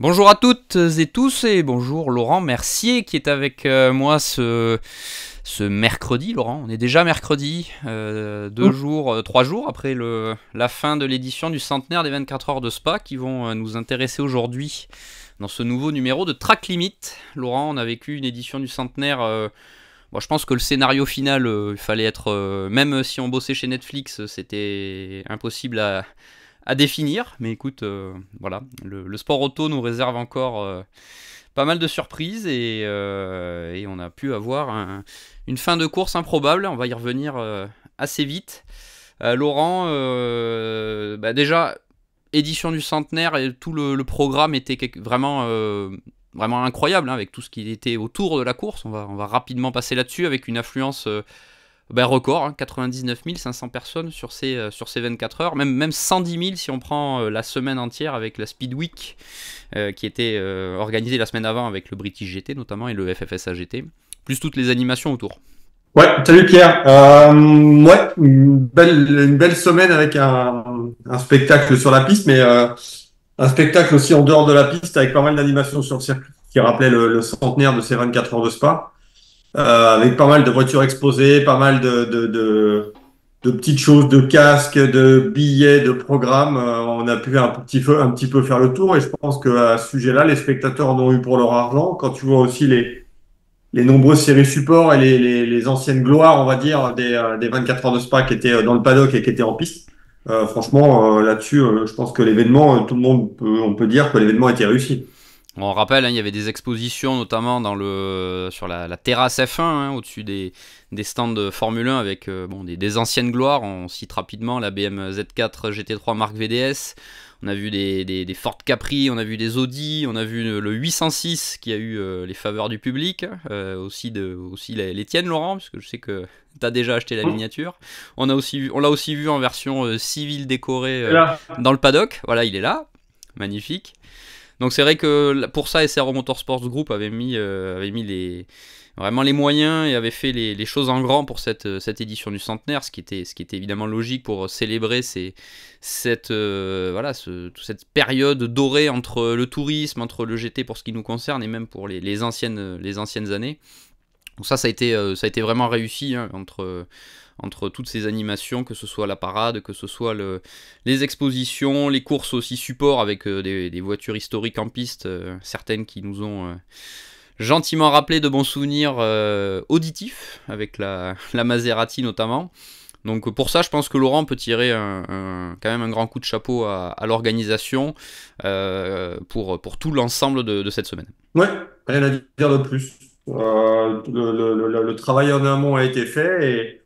Bonjour à toutes et tous et bonjour Laurent Mercier qui est avec moi ce mercredi. Laurent, on est déjà mercredi, 3 jours après la fin de l'édition du centenaire des 24 heures de Spa qui vont nous intéresser aujourd'hui dans ce nouveau numéro de Track Limit. Laurent, on a vécu une édition du centenaire. Bon, je pense que le scénario final, il fallait être, même si on bossait chez Netflix, c'était impossible à définir, mais écoute, voilà, le sport auto nous réserve encore pas mal de surprises et on a pu avoir une fin de course improbable. On va y revenir assez vite. Laurent, déjà, édition du centenaire et tout le programme était vraiment, vraiment incroyable, hein, avec tout ce qui était autour de la course. On va rapidement passer là-dessus avec une affluence record, hein, 99 500 personnes sur ces 24 heures, même 110 000 si on prend la semaine entière avec la Speed Week qui était organisée la semaine avant avec le British GT notamment et le FFSA GT, plus toutes les animations autour. Ouais, salut Pierre. Ouais, une belle semaine avec un spectacle sur la piste, mais un spectacle aussi en dehors de la piste avec pas mal d'animations sur le circuit qui rappelait le centenaire de ces 24 heures de Spa, avec pas mal de voitures exposées, pas mal de petites choses, de casques, de billets, de programmes. On a pu un petit peu faire le tour et je pense qu'à ce sujet-là, les spectateurs en ont eu pour leur argent. Quand tu vois aussi les nombreuses séries support et les anciennes gloires, on va dire, des 24 heures de Spa qui étaient dans le paddock et qui étaient en piste. Franchement, là-dessus, je pense que l'événement, on peut dire que l'événement a été réussi. On rappelle, hein, il y avait des expositions notamment sur la terrasse F1, hein, au-dessus des stands de Formule 1 avec des anciennes gloires. On cite rapidement la BM Z4 GT3 Marque VDS. On a vu des Ford Capri, on a vu des Audi, on a vu le 806 qui a eu les faveurs du public, aussi les tiennes Laurent, parce que je sais que tu as déjà acheté la miniature. On l'a aussi vu en version civile décorée Et là, dans le paddock. Voilà, il est là, magnifique. Donc c'est vrai que pour ça, SRO Motorsports Group avait mis vraiment les moyens et avait fait les choses en grand pour cette édition du centenaire, ce qui était évidemment logique pour célébrer cette période dorée entre le tourisme, entre le GT pour ce qui nous concerne et même pour les anciennes années. Donc ça a été vraiment réussi, hein, entre toutes ces animations, que ce soit la parade, que ce soit les expositions, les courses aussi support avec des voitures historiques en piste, certaines qui nous ont gentiment rappelé de bons souvenirs auditifs, avec la Maserati notamment. Donc pour ça, je pense que Laurent peut tirer quand même un grand coup de chapeau à l'organisation pour tout l'ensemble de cette semaine. ouais, rien à dire de plus. Le travail en amont a été fait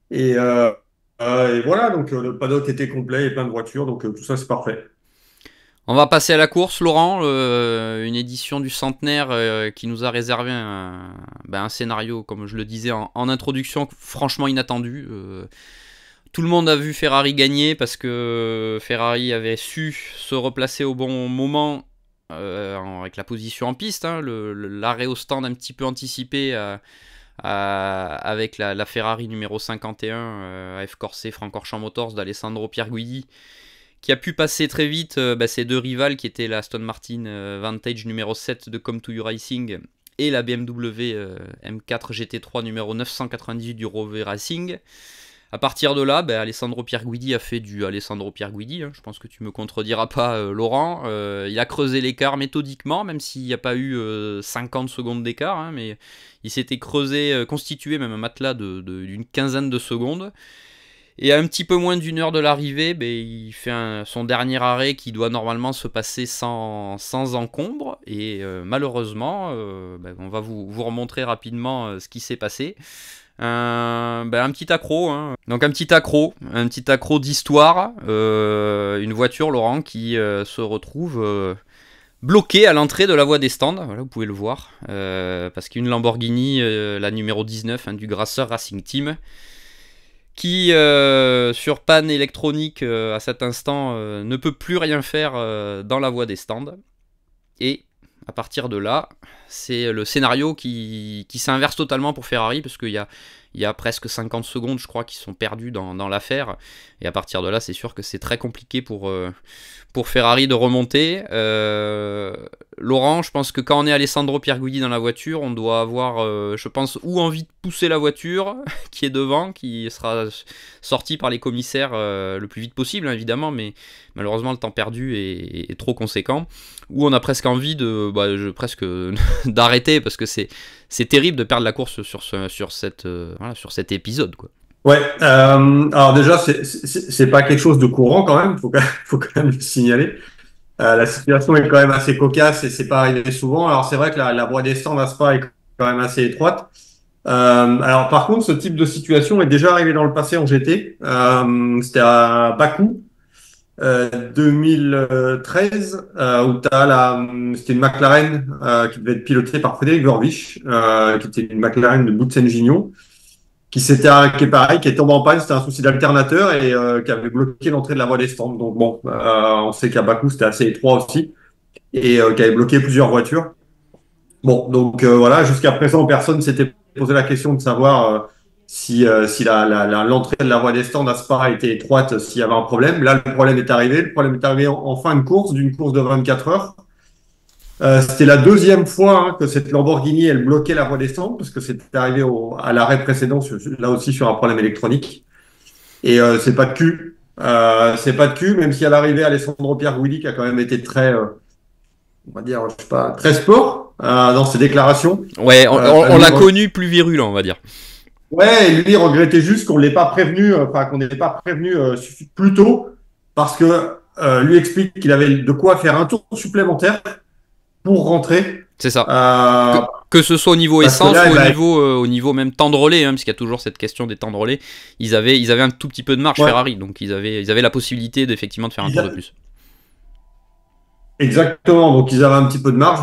et, euh, et voilà, donc le paddock était complet et plein de voitures, donc tout ça c'est parfait. On va passer à la course, Laurent. Une édition du centenaire qui nous a réservé un scénario, comme je le disais en introduction, franchement inattendu. Tout le monde a vu Ferrari gagner parce que Ferrari avait su se replacer au bon moment avec la position en piste, hein, l'arrêt au stand un petit peu anticipé avec la Ferrari numéro 51 AF Corse Francorchamps Motors d'Alessandro Pierguidi, qui a pu passer très vite ses deux rivales qui étaient la Aston Martin Vantage numéro 7 de Come to You Racing et la BMW M4 GT3 numéro 998 du Rover Racing. À partir de là, Alessandro Pierguidi a fait du Alessandro Pierguidi, hein, je pense que tu me contrediras pas Laurent. Il a creusé l'écart méthodiquement, même s'il n'y a pas eu 50 secondes d'écart, hein, mais il s'était constitué même un matelas d'une quinzaine de secondes. Et à un petit peu moins d'une heure de l'arrivée, il fait son dernier arrêt qui doit normalement se passer sans encombre. Et malheureusement, on va vous remontrer rapidement ce qui s'est passé. Un petit accro, hein. Donc un petit accro d'histoire. Une voiture, Laurent, qui se retrouve bloquée à l'entrée de la voie des stands. Voilà, vous pouvez le voir. Parce qu'une Lamborghini, la numéro 19, hein, du Grasser Racing Team, qui, sur panne électronique à cet instant, ne peut plus rien faire dans la voie des stands. Et à partir de là, c'est le scénario qui s'inverse totalement pour Ferrari, parce qu'il y il y a presque 50 secondes, je crois, qui sont perdues dans l'affaire. Et à partir de là, c'est sûr que c'est très compliqué pour Ferrari de remonter. Laurent, je pense que quand on est Alessandro Pierguidi dans la voiture, on doit avoir, je pense, ou envie de pousser la voiture qui est devant, qui sera sortie par les commissaires le plus vite possible, hein, évidemment, mais malheureusement le temps perdu est trop conséquent, ou on a presque envie presque d'arrêter, parce que c'est terrible de perdre la course sur cet épisode, quoi. Ouais, alors déjà, c'est pas quelque chose de courant quand même, faut quand même le signaler. La situation est quand même assez cocasse et c'est pas arrivé souvent. Alors c'est vrai que la voie des stands à Spa est quand même assez étroite. Alors par contre, ce type de situation est déjà arrivé dans le passé en GT. C'était à Bakou, 2013, où c'était une McLaren qui devait être pilotée par Frédéric Vervisch, qui était une McLaren de Boutsen-Gignon, qui est pareil, qui est tombé en panne, c'était un souci d'alternateur et qui avait bloqué l'entrée de la voie des stands. Donc bon, on sait qu'à Bakou c'était assez étroit aussi et qui avait bloqué plusieurs voitures. Bon, donc voilà, jusqu'à présent personne s'était posé la question de savoir si l'entrée de la voie des stands à Spa était étroite, s'il y avait un problème. Là, le problème est arrivé. Le problème est arrivé en fin de course, d'une course de 24 heures. C'était la deuxième fois que cette Lamborghini elle bloquait la voie des stands parce que c'était arrivé à l'arrêt précédent, là aussi sur un problème électronique. Et c'est pas de cul, même si à l'arrivée Alessandro Pierguidi qui a quand même été très, on va dire, je sais pas, très sport dans ses déclarations. Ouais, on l'a connu plus virulent, on va dire. Ouais, et lui regrettait juste qu'on l'ait pas prévenu, plus tôt, parce que lui explique qu'il avait de quoi faire un tour supplémentaire pour rentrer. C'est ça. Que ce soit au niveau essence là, ou au niveau même temps de relais, hein, parce qu'il y a toujours cette question des temps de relais. Ils avaient un tout petit peu de marge, ouais. Ferrari, donc ils avaient la possibilité d'effectivement de faire un tour de plus. Exactement, donc ils avaient un petit peu de marge.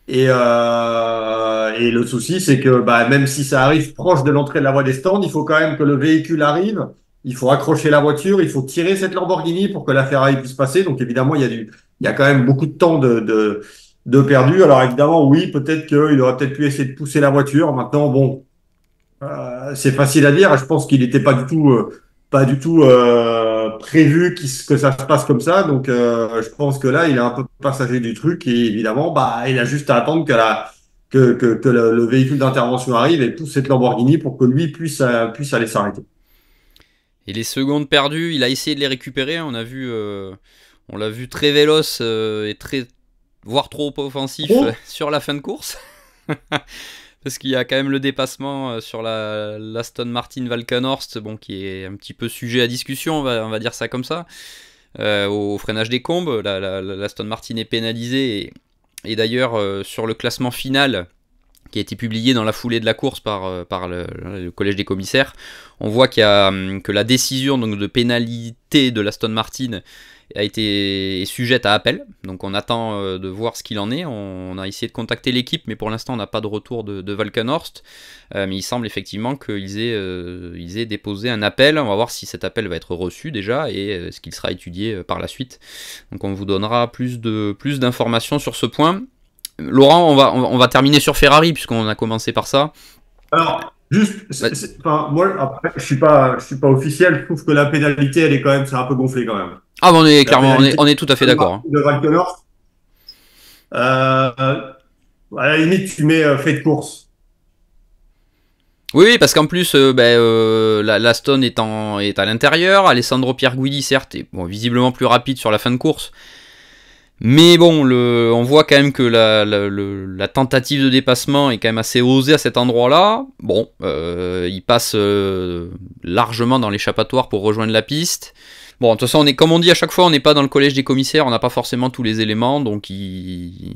Et le souci, c'est que même si ça arrive proche de l'entrée de la voie des stands, il faut quand même que le véhicule arrive. Il faut accrocher la voiture, il faut tirer cette Lamborghini pour que la Ferrari puisse passer. Donc évidemment, il y a quand même beaucoup de temps de perdu. Alors évidemment, oui, peut-être qu'il aurait peut-être pu essayer de pousser la voiture. Maintenant, bon, c'est facile à dire. Je pense qu'il n'était pas du tout prévu que ça se passe comme ça. Donc, je pense que là, il est un peu passager du truc et évidemment, il a juste à attendre que le véhicule d'intervention arrive et pousse cette Lamborghini pour que lui puisse aller s'arrêter. Et les secondes perdues, il a essayé de les récupérer. On l'a vu très véloce et voire trop offensif sur la fin de course. Parce qu'il y a quand même le dépassement sur l'Aston Martin Valkenhorst, qui est un petit peu sujet à discussion, on va dire ça comme ça, au freinage des combes. L'Aston Martin est pénalisé et d'ailleurs sur le classement final qui a été publié dans la foulée de la course par le collège des commissaires, on voit que la décision donc, de pénalité de l'Aston Martin est sujette à appel, donc on attend de voir ce qu'il en est. On a essayé de contacter l'équipe, mais pour l'instant on n'a pas de retour de Valkenhorst, mais il semble effectivement qu'ils aient déposé un appel. On va voir si cet appel va être reçu déjà et ce qu'il sera étudié par la suite. Donc on vous donnera plus d'informations sur ce point. Laurent, on va terminer sur Ferrari puisqu'on a commencé par ça. Alors, juste, moi, après, je suis pas officiel. Je trouve que la pénalité, elle est quand même, c'est un peu gonflé quand même. Ah, on est tout à fait d'accord. De Valkenhorst, à la limite, tu mets fait de course. Oui, parce qu'en plus, l'Aston est à l'intérieur. Alessandro Pierguidi, certes, est visiblement plus rapide sur la fin de course. Mais bon, on voit quand même que la tentative de dépassement est quand même assez osée à cet endroit-là. Bon, il passe largement dans l'échappatoire pour rejoindre la piste. Bon, de toute façon, comme on dit à chaque fois, on n'est pas dans le collège des commissaires, on n'a pas forcément tous les éléments, donc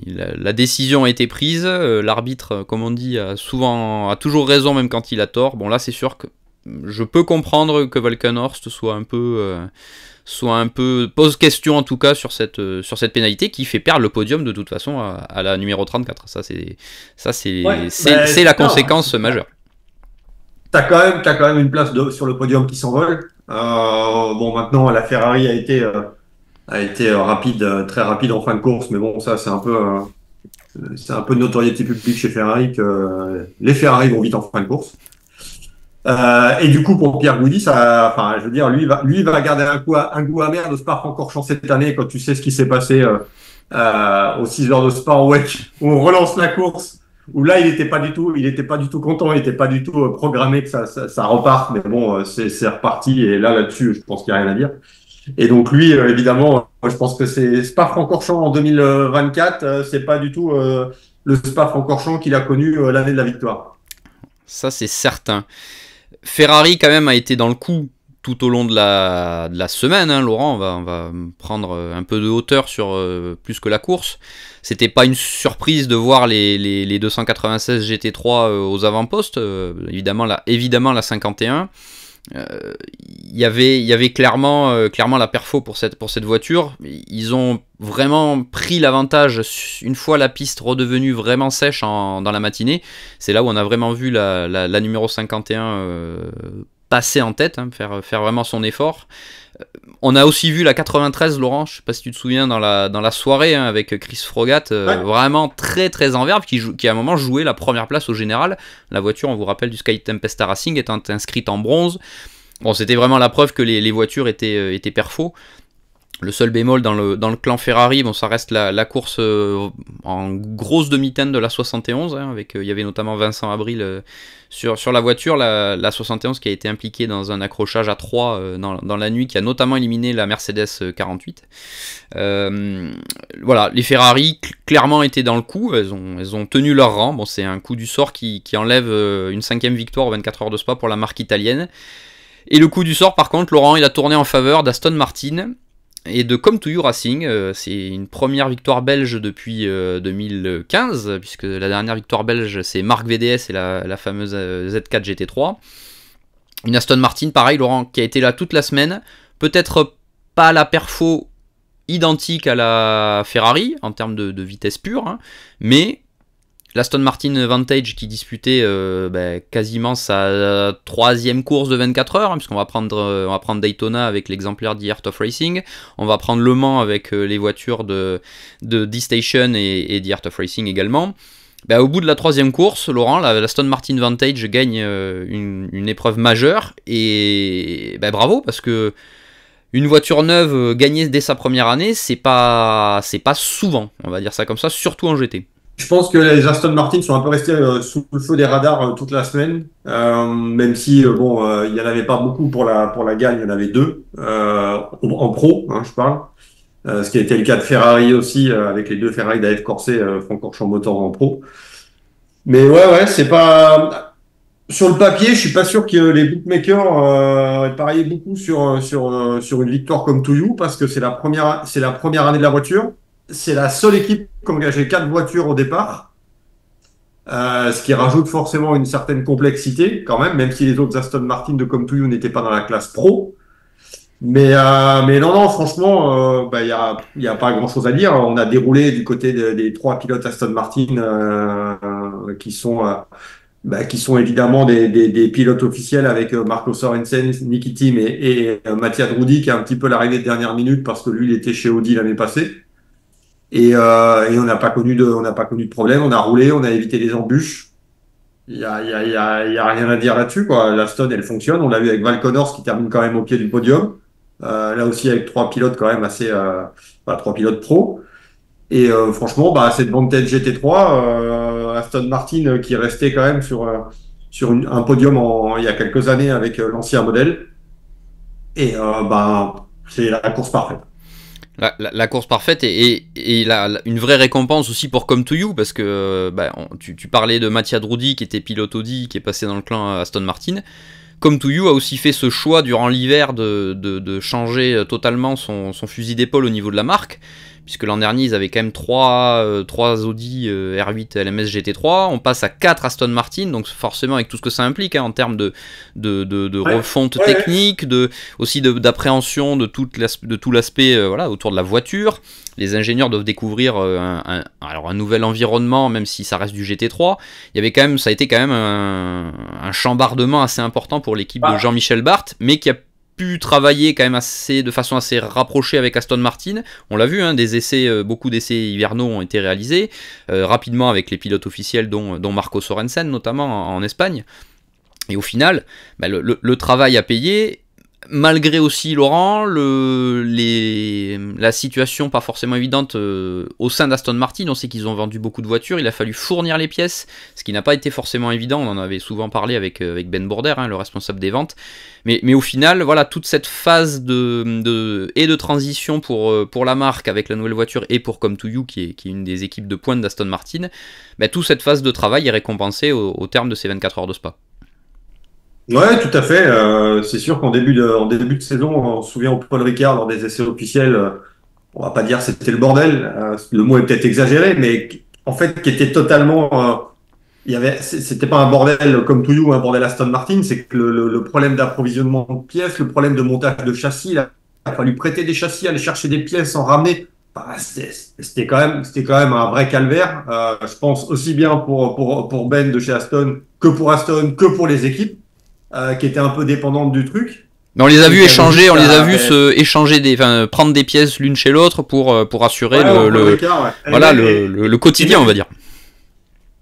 la décision a été prise. L'arbitre, comme on dit, a toujours raison, même quand il a tort. Bon, là, c'est sûr que je peux comprendre que Valkenhorst pose question en tout cas sur cette pénalité qui fait perdre le podium de toute façon à la numéro 34. C'est la conséquence majeure. T'as quand même une place sur le podium qui s'envole. Maintenant la Ferrari a été rapide, très rapide en fin de course, mais bon, ça c'est un peu de notoriété publique chez Ferrari que les Ferrari vont vite en fin de course. Et du coup, pour Pierre Goudy, ça, enfin, je veux dire, lui, il va garder un goût amer de Spa-Francorchamps cette année quand tu sais ce qui s'est passé aux 6 heures de Spa en WEC, où on relance la course, où là, il était pas du tout content, il était pas du tout programmé que ça reparte, mais bon, c'est reparti, et là-dessus, je pense qu'il n'y a rien à dire. Et donc lui, évidemment, je pense que c'est Spa-Francorchamps en 2024, c'est pas du tout le Spa-Francorchamps qu'il a connu l'année de la victoire. Ça, c'est certain. Ferrari, quand même, a été dans le coup tout au long de la semaine, hein, Laurent. On va prendre un peu de hauteur sur plus que la course. C'était pas une surprise de voir les 296 GT3 aux avant-postes. Évidemment la 51. Il y avait clairement la perfo pour cette voiture. Ils ont vraiment pris l'avantage une fois la piste redevenue vraiment sèche dans la matinée. C'est là où on a vraiment vu la numéro 51 passer en tête, hein, faire vraiment son effort. On a aussi vu la 93, Laurent, je sais pas si tu te souviens, dans la soirée, hein, avec Chris Frogat, Ouais. vraiment très très en verve, qui à un moment jouait la première place au général. La voiture, on vous rappelle, du Sky Tempesta Racing étant inscrite en bronze. Bon, c'était vraiment la preuve que les voitures étaient perfo. Le seul bémol dans le clan Ferrari, bon, ça reste la course en grosse demi-teinte de la 71, hein, avec il y avait notamment Vincent Abril sur la voiture, la 71 qui a été impliquée dans un accrochage à 3 dans la nuit, qui a notamment éliminé la Mercedes 48. Voilà, les Ferrari clairement étaient dans le coup, elles ont tenu leur rang. Bon, c'est un coup du sort qui enlève une 5e victoire aux 24 heures de Spa pour la marque italienne. Et le coup du sort, par contre, Laurent, il a tourné en faveur d'Aston Martin et de Come to You Racing. C'est une première victoire belge depuis 2015, puisque la dernière victoire belge, c'est Marc VDS et la fameuse Z4 GT3. Une Aston Martin, pareil, Laurent, qui a été là toute la semaine. Peut-être pas la perfo identique à la Ferrari, en termes de vitesse pure, hein, mais l'Aston Martin Vantage qui disputait quasiment sa 3e course de 24 heures, hein, puisqu'on va prendre Daytona avec l'exemplaire d'Heart of Racing, on va prendre Le Mans avec les voitures de D-Station et d'Heart of Racing également. Au bout de la 3e course, Laurent, l'Aston Martin Vantage gagne une épreuve majeure, et bravo, parce que une voiture neuve gagnée dès sa première année, c'est pas souvent, on va dire ça comme ça, surtout en GT. Je pense que les Aston Martin sont un peu restés sous le feu des radars toute la semaine, même si bon, il y en avait pas beaucoup pour la gagne, il y en avait deux en pro, hein, je parle. Ce qui a été le cas de Ferrari aussi, avec les deux Ferrari d'Aed Corset, Francorchamps Motor en pro. Mais ouais, c'est pas sur le papier, je suis pas sûr que les bookmakers aient parié beaucoup sur une victoire comme Toulouse parce que c'est la première année de la voiture. C'est la seule équipe qui a engagé 4 voitures au départ. Ce qui rajoute forcément une certaine complexité quand même si les autres Aston Martin de Comme To You n'étaient pas dans la classe pro. Mais non, franchement, y a pas grand-chose à dire. On a déroulé du côté des 3 pilotes Aston Martin qui sont évidemment des pilotes officiels avec Marco Sorensen, Niki Tim et Mattia Drudi qui a un petit peu l'arrivée de dernière minute parce que lui, il était chez Audi l'année passée. Et on n'a pas on n'a pas connu de problème. On a roulé, on a évité les embûches. Il y a rien à dire là-dessus, quoi. La Stone, elle fonctionne. On l'a vu avec Val Connors qui termine quand même au pied du podium. Là aussi avec 3 pilotes quand même assez, 3 pilotes pro. Et franchement, cette Vantage GT3, Aston Martin qui est resté quand même sur un podium il y a quelques années avec l'ancien modèle. Et c'est la course parfaite. La course parfaite et une vraie récompense aussi pour Come To You, parce que tu parlais de Mattia Drudi qui était pilote Audi, qui est passé dans le clan Aston Martin. Come To You a aussi fait ce choix durant l'hiver de changer totalement son fusil d'épaule au niveau de la marque, puisque l'an dernier ils avaient quand même 3 Audi R8 LMS GT3, on passe à 4 Aston Martin, donc forcément avec tout ce que ça implique, hein, en termes de refonte technique, aussi d'appréhension de tout l'aspect autour de la voiture. Les ingénieurs doivent découvrir un nouvel environnement, même si ça reste du GT3. Ça a été quand même un chambardement assez important pour l'équipe de Jean-Michel Barth, mais qui a pu travailler quand même de façon assez rapprochée avec Aston Martin. On l'a vu, hein, beaucoup d'essais hivernaux ont été réalisés rapidement avec les pilotes officiels, dont Marco Sorensen notamment en Espagne. Et au final, bah, le travail a payé, malgré aussi, Laurent, la situation pas forcément évidente au sein d'Aston Martin. On sait qu'ils ont vendu beaucoup de voitures, il a fallu fournir les pièces, ce qui n'a pas été forcément évident. On en avait souvent parlé avec Ben Bourder, le responsable des ventes. Mais au final, voilà, toute cette phase de transition pour la marque avec la nouvelle voiture et pour Come2You, qui est une des équipes de pointe d'Aston Martin, bah, toute cette phase de travail est récompensée au terme de ces 24 heures de Spa. Ouais, tout à fait. C'est sûr qu'en début de saison, on se souvient au Paul Ricard lors des essais officiels, on va pas dire c'était le bordel, le mot est peut-être exagéré, mais en fait qui était totalement, c'était pas un bordel comme To You, un bordel Aston Martin, c'est que le problème d'approvisionnement de pièces, le problème de montage de châssis, il a fallu prêter des châssis, aller chercher des pièces, en ramener. Bah, c'était quand même un vrai calvaire. Je pense aussi bien pour Ben de chez Aston, que pour les équipes. Qui étaient un peu dépendantes du truc. Mais on les a vus échanger, prendre des pièces l'une chez l'autre pour assurer le quotidien, on va dire.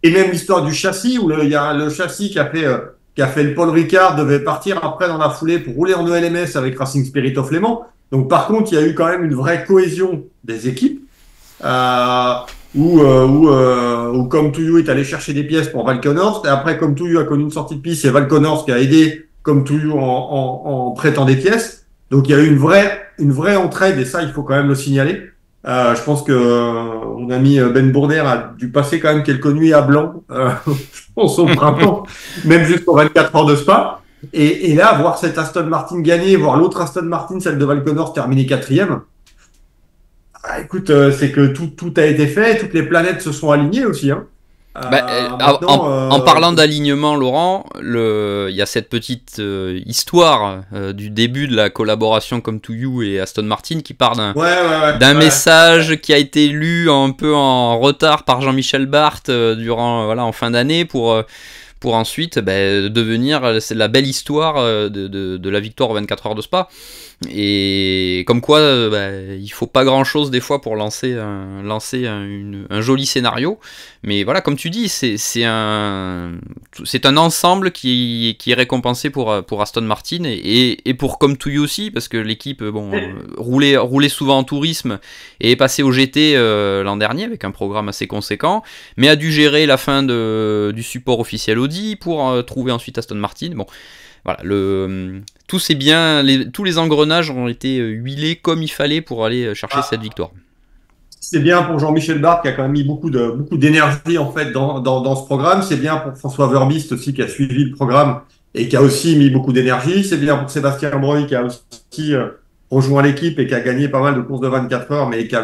Et même l'histoire du châssis, où il y a le châssis qui a fait le Paul Ricard, devait partir après dans la foulée pour rouler en ELMS avec Racing Spirit of Le Mans. Donc par contre, il y a eu quand même une vraie cohésion des équipes, où Come2You est allé chercher des pièces pour Valkenhorst, et après Come2You a connu une sortie de piste, c'est Valkenhorst qui a aidé Come2You en prêtant des pièces. Donc il y a eu une vraie entraide, et ça il faut quand même le signaler. Je pense que mon ami Ben Bourder a dû passer quand même quelques nuits à blanc, je pense au printemps, même jusqu'aux 24 heures de Spa. Et là, voir cette Aston Martin gagner, voir l'autre Aston Martin, celle de Valkenhorst, terminer 4e. Ah, écoute, c'est que tout a été fait, toutes les planètes se sont alignées aussi. Hein. En parlant d'alignement, Laurent, il y a cette petite histoire du début de la collaboration Come2You et Aston Martin qui part d'un message qui a été lu un peu en retard par Jean-Michel Barthes en fin d'année pour ensuite devenir la belle histoire de la victoire aux 24 heures de Spa. Et comme quoi il faut pas grand chose des fois pour lancer un joli scénario, mais voilà, comme tu dis, c'est un ensemble qui est récompensé pour Aston Martin et pour Come2You aussi, parce que l'équipe roulait souvent en tourisme et est passée au GT l'an dernier avec un programme assez conséquent, mais a dû gérer la fin du support officiel Audi pour trouver ensuite Aston Martin. Bon, voilà, tous les engrenages ont été huilés comme il fallait pour aller chercher cette victoire. C'est bien pour Jean-Michel Barthes qui a quand même mis beaucoup d'énergie en fait dans ce programme. C'est bien pour François Verbist aussi qui a suivi le programme et qui a aussi mis beaucoup d'énergie. C'est bien pour Sébastien Breuil qui a aussi rejoint l'équipe et qui a gagné pas mal de courses de 24 heures, mais qui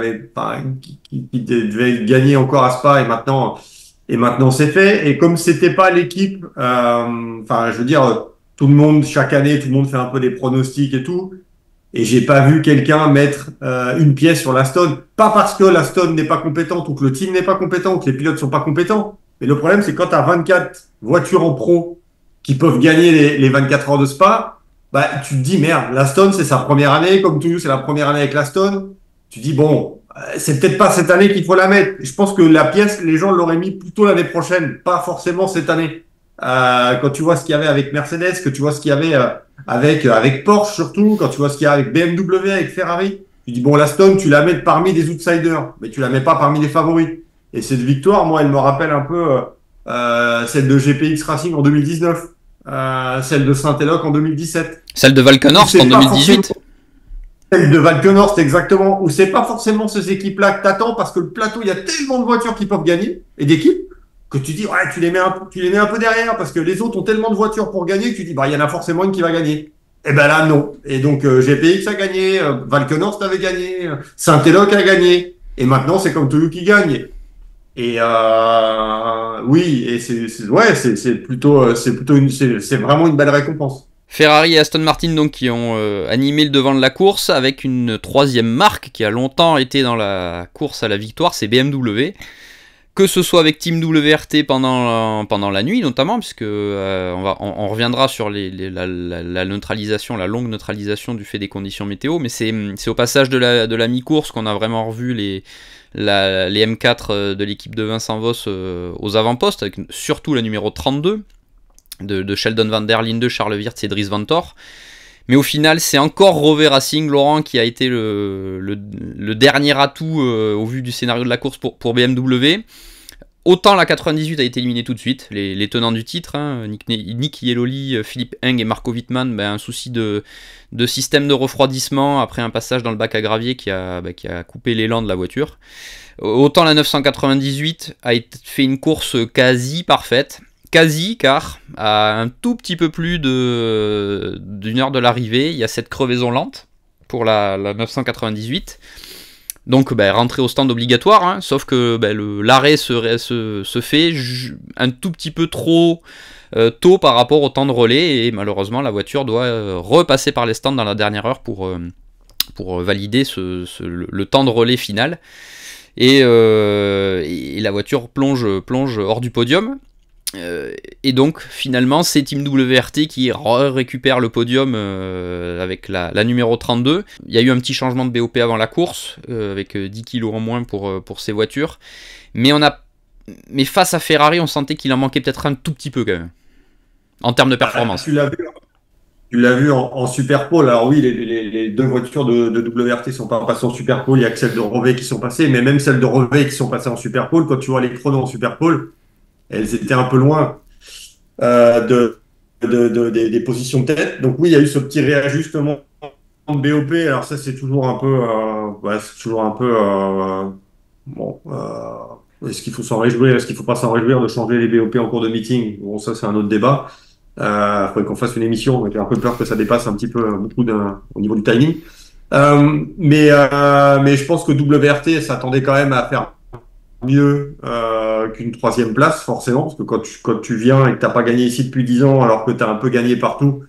devait gagner encore à Spa et maintenant c'est fait. Et comme c'était pas l'équipe, je veux dire. Tout le monde, chaque année, tout le monde fait un peu des pronostics et tout. Et j'ai pas vu quelqu'un mettre une pièce sur l'Aston. Pas parce que l'Aston n'est pas compétente ou que le team n'est pas compétent ou que les pilotes sont pas compétents. Mais le problème, c'est quand tu as 24 voitures en pro qui peuvent gagner les 24 heures de Spa, tu te dis, merde, l'Aston, c'est sa première année. Comme tout, c'est la première année avec l'Aston. Tu dis, bon, c'est peut-être pas cette année qu'il faut la mettre. Je pense que la pièce, les gens l'auraient mis plutôt l'année prochaine, pas forcément cette année. Quand tu vois ce qu'il y avait avec Mercedes, que tu vois ce qu'il y avait avec Porsche surtout, quand tu vois ce qu'il y a avec BMW, avec Ferrari, tu dis bon, l'Aston, tu la mets parmi des outsiders, mais tu la mets pas parmi les favoris. Et cette victoire, moi, elle me rappelle un peu celle de GPX Racing en 2019, celle de Saint-Eloc en 2017. Celle de Valkenhorst en 2018. Celle de Valkenhorst, exactement, où c'est pas forcément ces équipes-là que t'attends parce que le plateau, il y a tellement de voitures qui peuvent gagner et d'équipes que tu dis, ouais, tu les mets un peu derrière parce que les autres ont tellement de voitures pour gagner que tu dis, il y en a forcément une qui va gagner. Et là, non. Et donc, GPX a gagné, Valkenhorst avait gagné, Saint-Eloc a gagné. Et maintenant, c'est Come2You qui gagne. Et, oui, et c'est vraiment une belle récompense. Ferrari et Aston Martin donc qui ont animé le devant de la course avec une troisième marque qui a longtemps été dans la course à la victoire, c'est BMW. Que ce soit avec Team WRT pendant la nuit notamment, puisque on reviendra sur la neutralisation, la longue neutralisation du fait des conditions météo, mais c'est au passage de la mi-course qu'on a vraiment revu les M4 de l'équipe de Vincent Voss aux avant-postes, avec surtout la numéro 32. de Sheldon van der Linde, Charles Wirtz et Dries Vanthoor. Mais au final, c'est encore Rover Racing, Laurent, qui a été le dernier atout au vu du scénario de la course pour BMW. Autant la 98 a été éliminée tout de suite, les tenants du titre, hein, Nick Yelloly, Philippe Eng et Marco Wittmann, un souci de système de refroidissement après un passage dans le bac à gravier qui a coupé l'élan de la voiture. Autant la 998 a fait une course quasi parfaite, car à un tout petit peu plus d'une heure de l'arrivée, il y a cette crevaison lente pour la 998. Donc rentrer au stand obligatoire, hein, sauf que l'arrêt se fait un tout petit peu trop tôt par rapport au temps de relais, et malheureusement la voiture doit repasser par les stands dans la dernière heure pour valider le temps de relais final. Et la voiture plonge hors du podium. Et donc finalement c'est Team WRT qui récupère le podium avec la numéro 32. Il y a eu un petit changement de BOP avant la course avec 10 kg en moins pour ces voitures, mais face à Ferrari on sentait qu'il en manquait peut-être un tout petit peu quand même en termes de performance. Tu l'as vu en Super Pole. Alors oui, les deux voitures de WRT sont pas passées en Super Pole, il y a que celles de Rovet qui sont passées, mais même celles de Rovet qui sont passées en Super Pole, quand tu vois les chronos en Super Pole, elles étaient un peu loin des positions de tête. Donc oui, il y a eu ce petit réajustement de BOP. Alors ça, c'est toujours un peu, bon. Est-ce qu'il faut s'en réjouir? Est-ce qu'il faut pas s'en réjouir de changer les BOP en cours de meeting? Bon, ça, c'est un autre débat. Faudrait qu'on fasse une émission. J'ai un peu peur que ça dépasse un petit peu beaucoup au niveau du timing. Mais je pense que WRT s'attendait quand même à faire mieux qu'une troisième place, forcément, parce que quand tu viens et que t'as pas gagné ici depuis 10 ans, alors que tu as un peu gagné partout,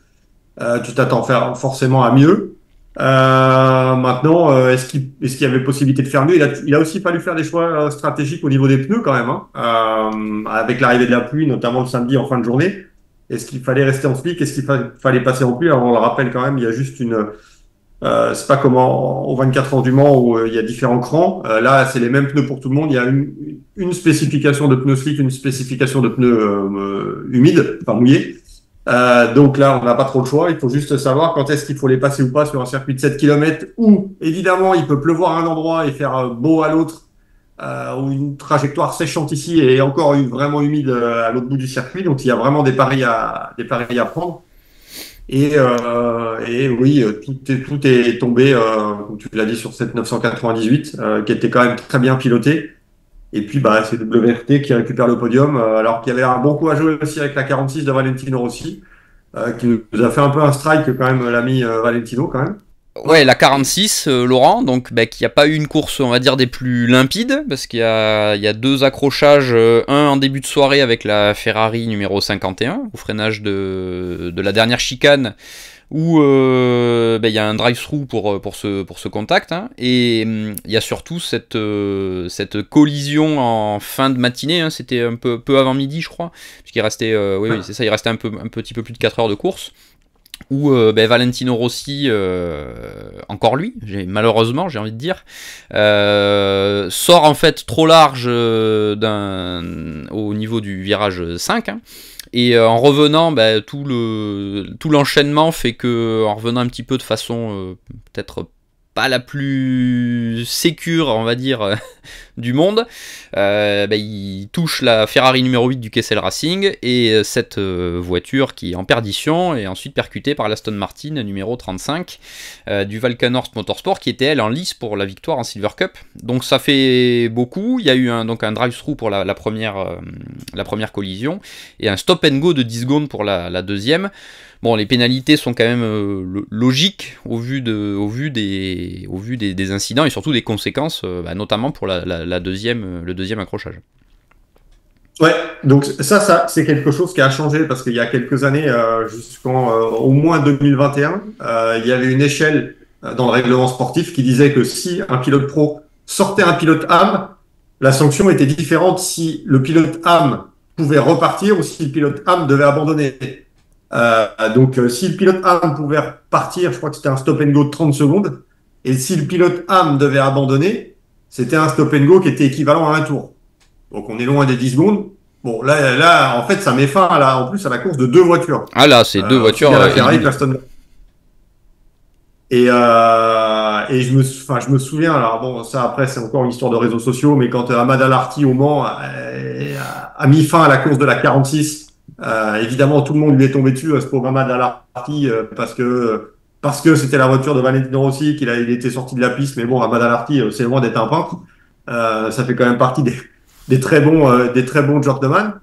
tu t'attends forcément à mieux. Maintenant, est-ce qu'il y avait possibilité de faire mieux? Il a aussi fallu faire des choix stratégiques au niveau des pneus quand même, hein, avec l'arrivée de la pluie, notamment le samedi en fin de journée. Est-ce qu'il fallait rester en slick? Est-ce qu'il fallait passer en pluie? Alors on le rappelle quand même, il y a juste c'est pas comme aux 24 heures du Mans où il y a différents crans. Là, c'est les mêmes pneus pour tout le monde. Il y a une spécification de pneus slick, une spécification de pneus humides, enfin mouillés. Donc là, on n'a pas trop de choix. Il faut juste savoir quand est-ce qu'il faut les passer ou pas sur un circuit de 7 km où, évidemment, il peut pleuvoir à un endroit et faire beau à l'autre, ou une trajectoire séchante ici et encore vraiment humide à l'autre bout du circuit. Donc, il y a vraiment des paris à prendre. Et oui, tout est tombé, comme tu l'as dit, sur cette 998, qui était quand même très bien pilotée. Et puis, c'est WRT qui récupère le podium, alors qu'il y avait un bon coup à jouer aussi avec la 46 de Valentino Rossi, qui nous a fait un peu un strike quand même, l'ami Valentino quand même. Ouais, la 46, Laurent, donc qu'il n'y a pas eu une course, on va dire, des plus limpides, parce qu'il y a deux accrochages, un en début de soirée avec la Ferrari numéro 51, au freinage de la dernière chicane, où il y a un drive-through pour ce contact, hein, et il y a surtout cette collision en fin de matinée, hein, c'était un peu avant midi, je crois, puisqu'il restait, oui, c'est ça, il restait un petit peu plus de 4 heures de course, où Valentino Rossi, encore lui, malheureusement j'ai envie de dire, sort en fait trop large au niveau du virage 5, hein, et en revenant, tout l'enchaînement fait que, en revenant un petit peu de façon peut-être pas la plus sécure, on va dire, du monde, il touche la Ferrari numéro 8 du Kessel Racing, et cette voiture qui est en perdition est ensuite percutée par l'Aston Martin numéro 35 du Valkenhorst Motorsport, qui était elle en lice pour la victoire en Silver Cup. Donc ça fait beaucoup. Il y a eu un drive-through pour la première collision, et un stop and go de 10 secondes pour la deuxième. Bon, les pénalités sont quand même logiques au vu des incidents et surtout des conséquences, notamment pour le deuxième accrochage. Ouais, donc ça c'est quelque chose qui a changé parce qu'il y a quelques années, jusqu'en au moins 2021, il y avait une échelle dans le règlement sportif qui disait que si un pilote pro sortait un pilote AM, la sanction était différente si le pilote AM pouvait repartir ou si le pilote AM devait abandonner. Donc, si le pilote AM pouvait partir, je crois que c'était un stop and go de 30 secondes. Et si le pilote AM devait abandonner, c'était un stop and go qui était équivalent à un tour. Donc, on est loin des 10 secondes. Bon, là, en fait, ça met fin en plus à la course de deux voitures. Ah là, c'est deux Aussi voitures bien la Ferrari que éliminées. l'Aston Martin. Et enfin, je me souviens, alors bon, ça après, c'est encore une histoire de réseaux sociaux, mais quand Ahmad Al-Arti au Mans a mis fin à la course de la 46, évidemment, tout le monde lui est tombé dessus à ce pauvre Ahmad Al-Arti parce que c'était la voiture de Valentino Rossi, il était sorti de la piste, mais bon, Ahmad Al-Arti, c'est loin d'être un peintre. Ça fait quand même partie des très bons gentlemen.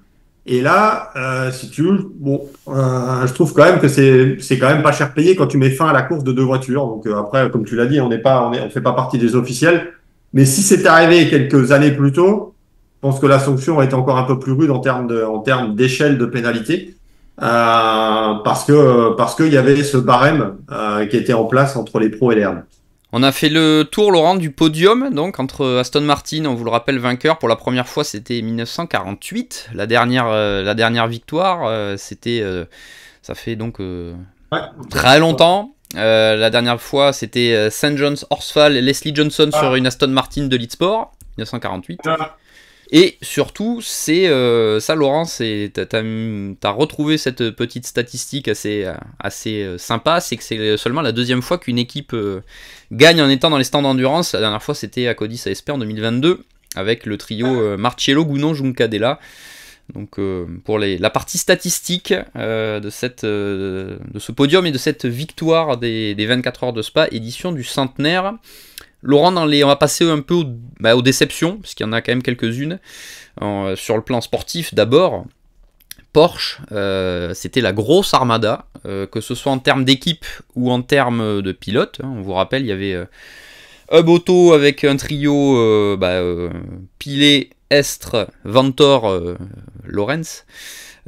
Et là, si tu veux, bon, je trouve quand même que c'est quand même pas cher payé quand tu mets fin à la course de deux voitures. Donc après, comme tu l'as dit, on fait pas partie des officiels. Mais si c'était arrivé quelques années plus tôt, je pense que la sanction est encore un peu plus rude en termes d'échelle de pénalité, parce qu'il y avait ce barème qui était en place entre les pros et les herbes. On a fait le tour, Laurent, du podium, donc entre Aston Martin, on vous le rappelle, vainqueur pour la première fois, c'était 1948, la dernière victoire, ça fait donc Ouais, très longtemps. La dernière fois, c'était St. John's Horsfall et Leslie Johnson sur une Aston Martin de Lead Sport, 1948. Et surtout, c'est ça, Laurent, t'as retrouvé cette petite statistique assez sympa, c'est que c'est seulement la deuxième fois qu'une équipe gagne en étant dans les stands d'endurance. La dernière fois, c'était à Cody ASP en 2022 avec le trio Marcello, Gounon, Juncadella. Donc pour la partie statistique de ce podium et de cette victoire des 24 heures de Spa, édition du centenaire. Laurent, on va passer un peu aux déceptions, parce qu'il y en a quand même quelques-unes. Sur le plan sportif, d'abord, Porsche, c'était la grosse armada, que ce soit en termes d'équipe ou en termes de pilote. On vous rappelle, il y avait Hub Auto avec un trio Pilet, Estre, Vantore, Lorenz.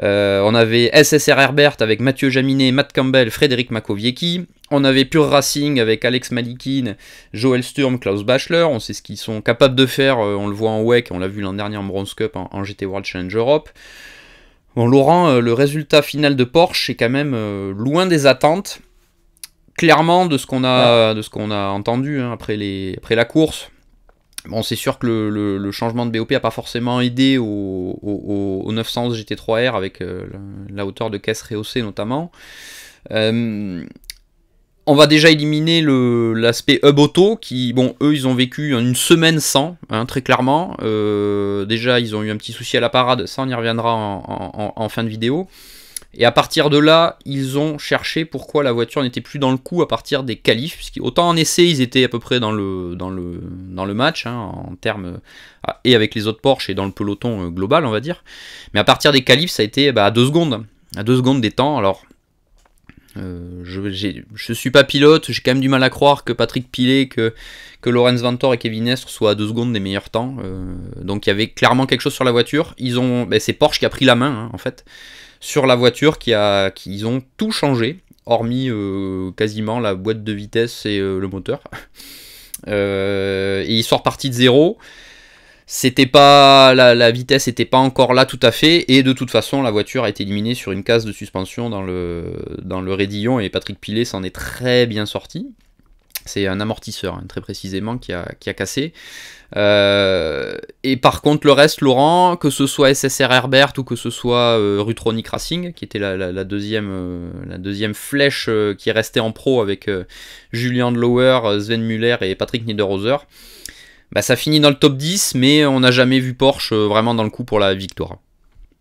On avait SSR Herbert avec Mathieu Jaminet, Matt Campbell, Frédéric Makowiecki. On avait Pure Racing avec Alex Malikin, Joel Sturm, Klaus Bachler. On sait ce qu'ils sont capables de faire, on le voit en WEC, on l'a vu l'an dernier en Bronze Cup, en GT World Challenge Europe. Bon, Laurent, le résultat final de Porsche est quand même loin des attentes. Clairement, de ce qu'on a entendu après la course. Bon, c'est sûr que le changement de BOP n'a pas forcément aidé au 911 GT3R avec la hauteur de caisse rehaussée notamment. On va déjà éliminer l'aspect Hub Auto qui, bon, eux ils ont vécu une semaine sans, très clairement. Déjà ils ont eu un petit souci à la parade, ça on y reviendra en fin de vidéo. Et à partir de là, ils ont cherché pourquoi la voiture n'était plus dans le coup à partir des qualifs, puisqu'autant en essai, ils étaient à peu près dans le match, en termes, et avec les autres Porsche et dans le peloton global, on va dire. Mais à partir des qualifs, ça a été à 2 secondes. À 2 secondes des temps. Alors, je suis pas pilote, j'ai quand même du mal à croire que Patrick Pilet, que Lorenz Vantore et Kevin Estre soient à 2 secondes des meilleurs temps. Donc il y avait clairement quelque chose sur la voiture. C'est Porsche qui a pris la main, en fait, sur la voiture, qu'ils ont tout changé, hormis quasiment la boîte de vitesse et le moteur. Et ils sont repartis de zéro. C'était pas la vitesse n'était pas encore là tout à fait, et de toute façon la voiture a été éliminée sur une case de suspension dans le raidillon, et Patrick Pilet s'en est très bien sorti. C'est un amortisseur, très précisément, qui a cassé. Et par contre, le reste, Laurent, que ce soit SSR Herbert ou que ce soit Rutronic Racing, qui était la deuxième flèche qui restait en pro avec Julian Dlouwer, Sven Muller et Patrick Niederhauser, ça finit dans le top 10, mais on n'a jamais vu Porsche vraiment dans le coup pour la victoire.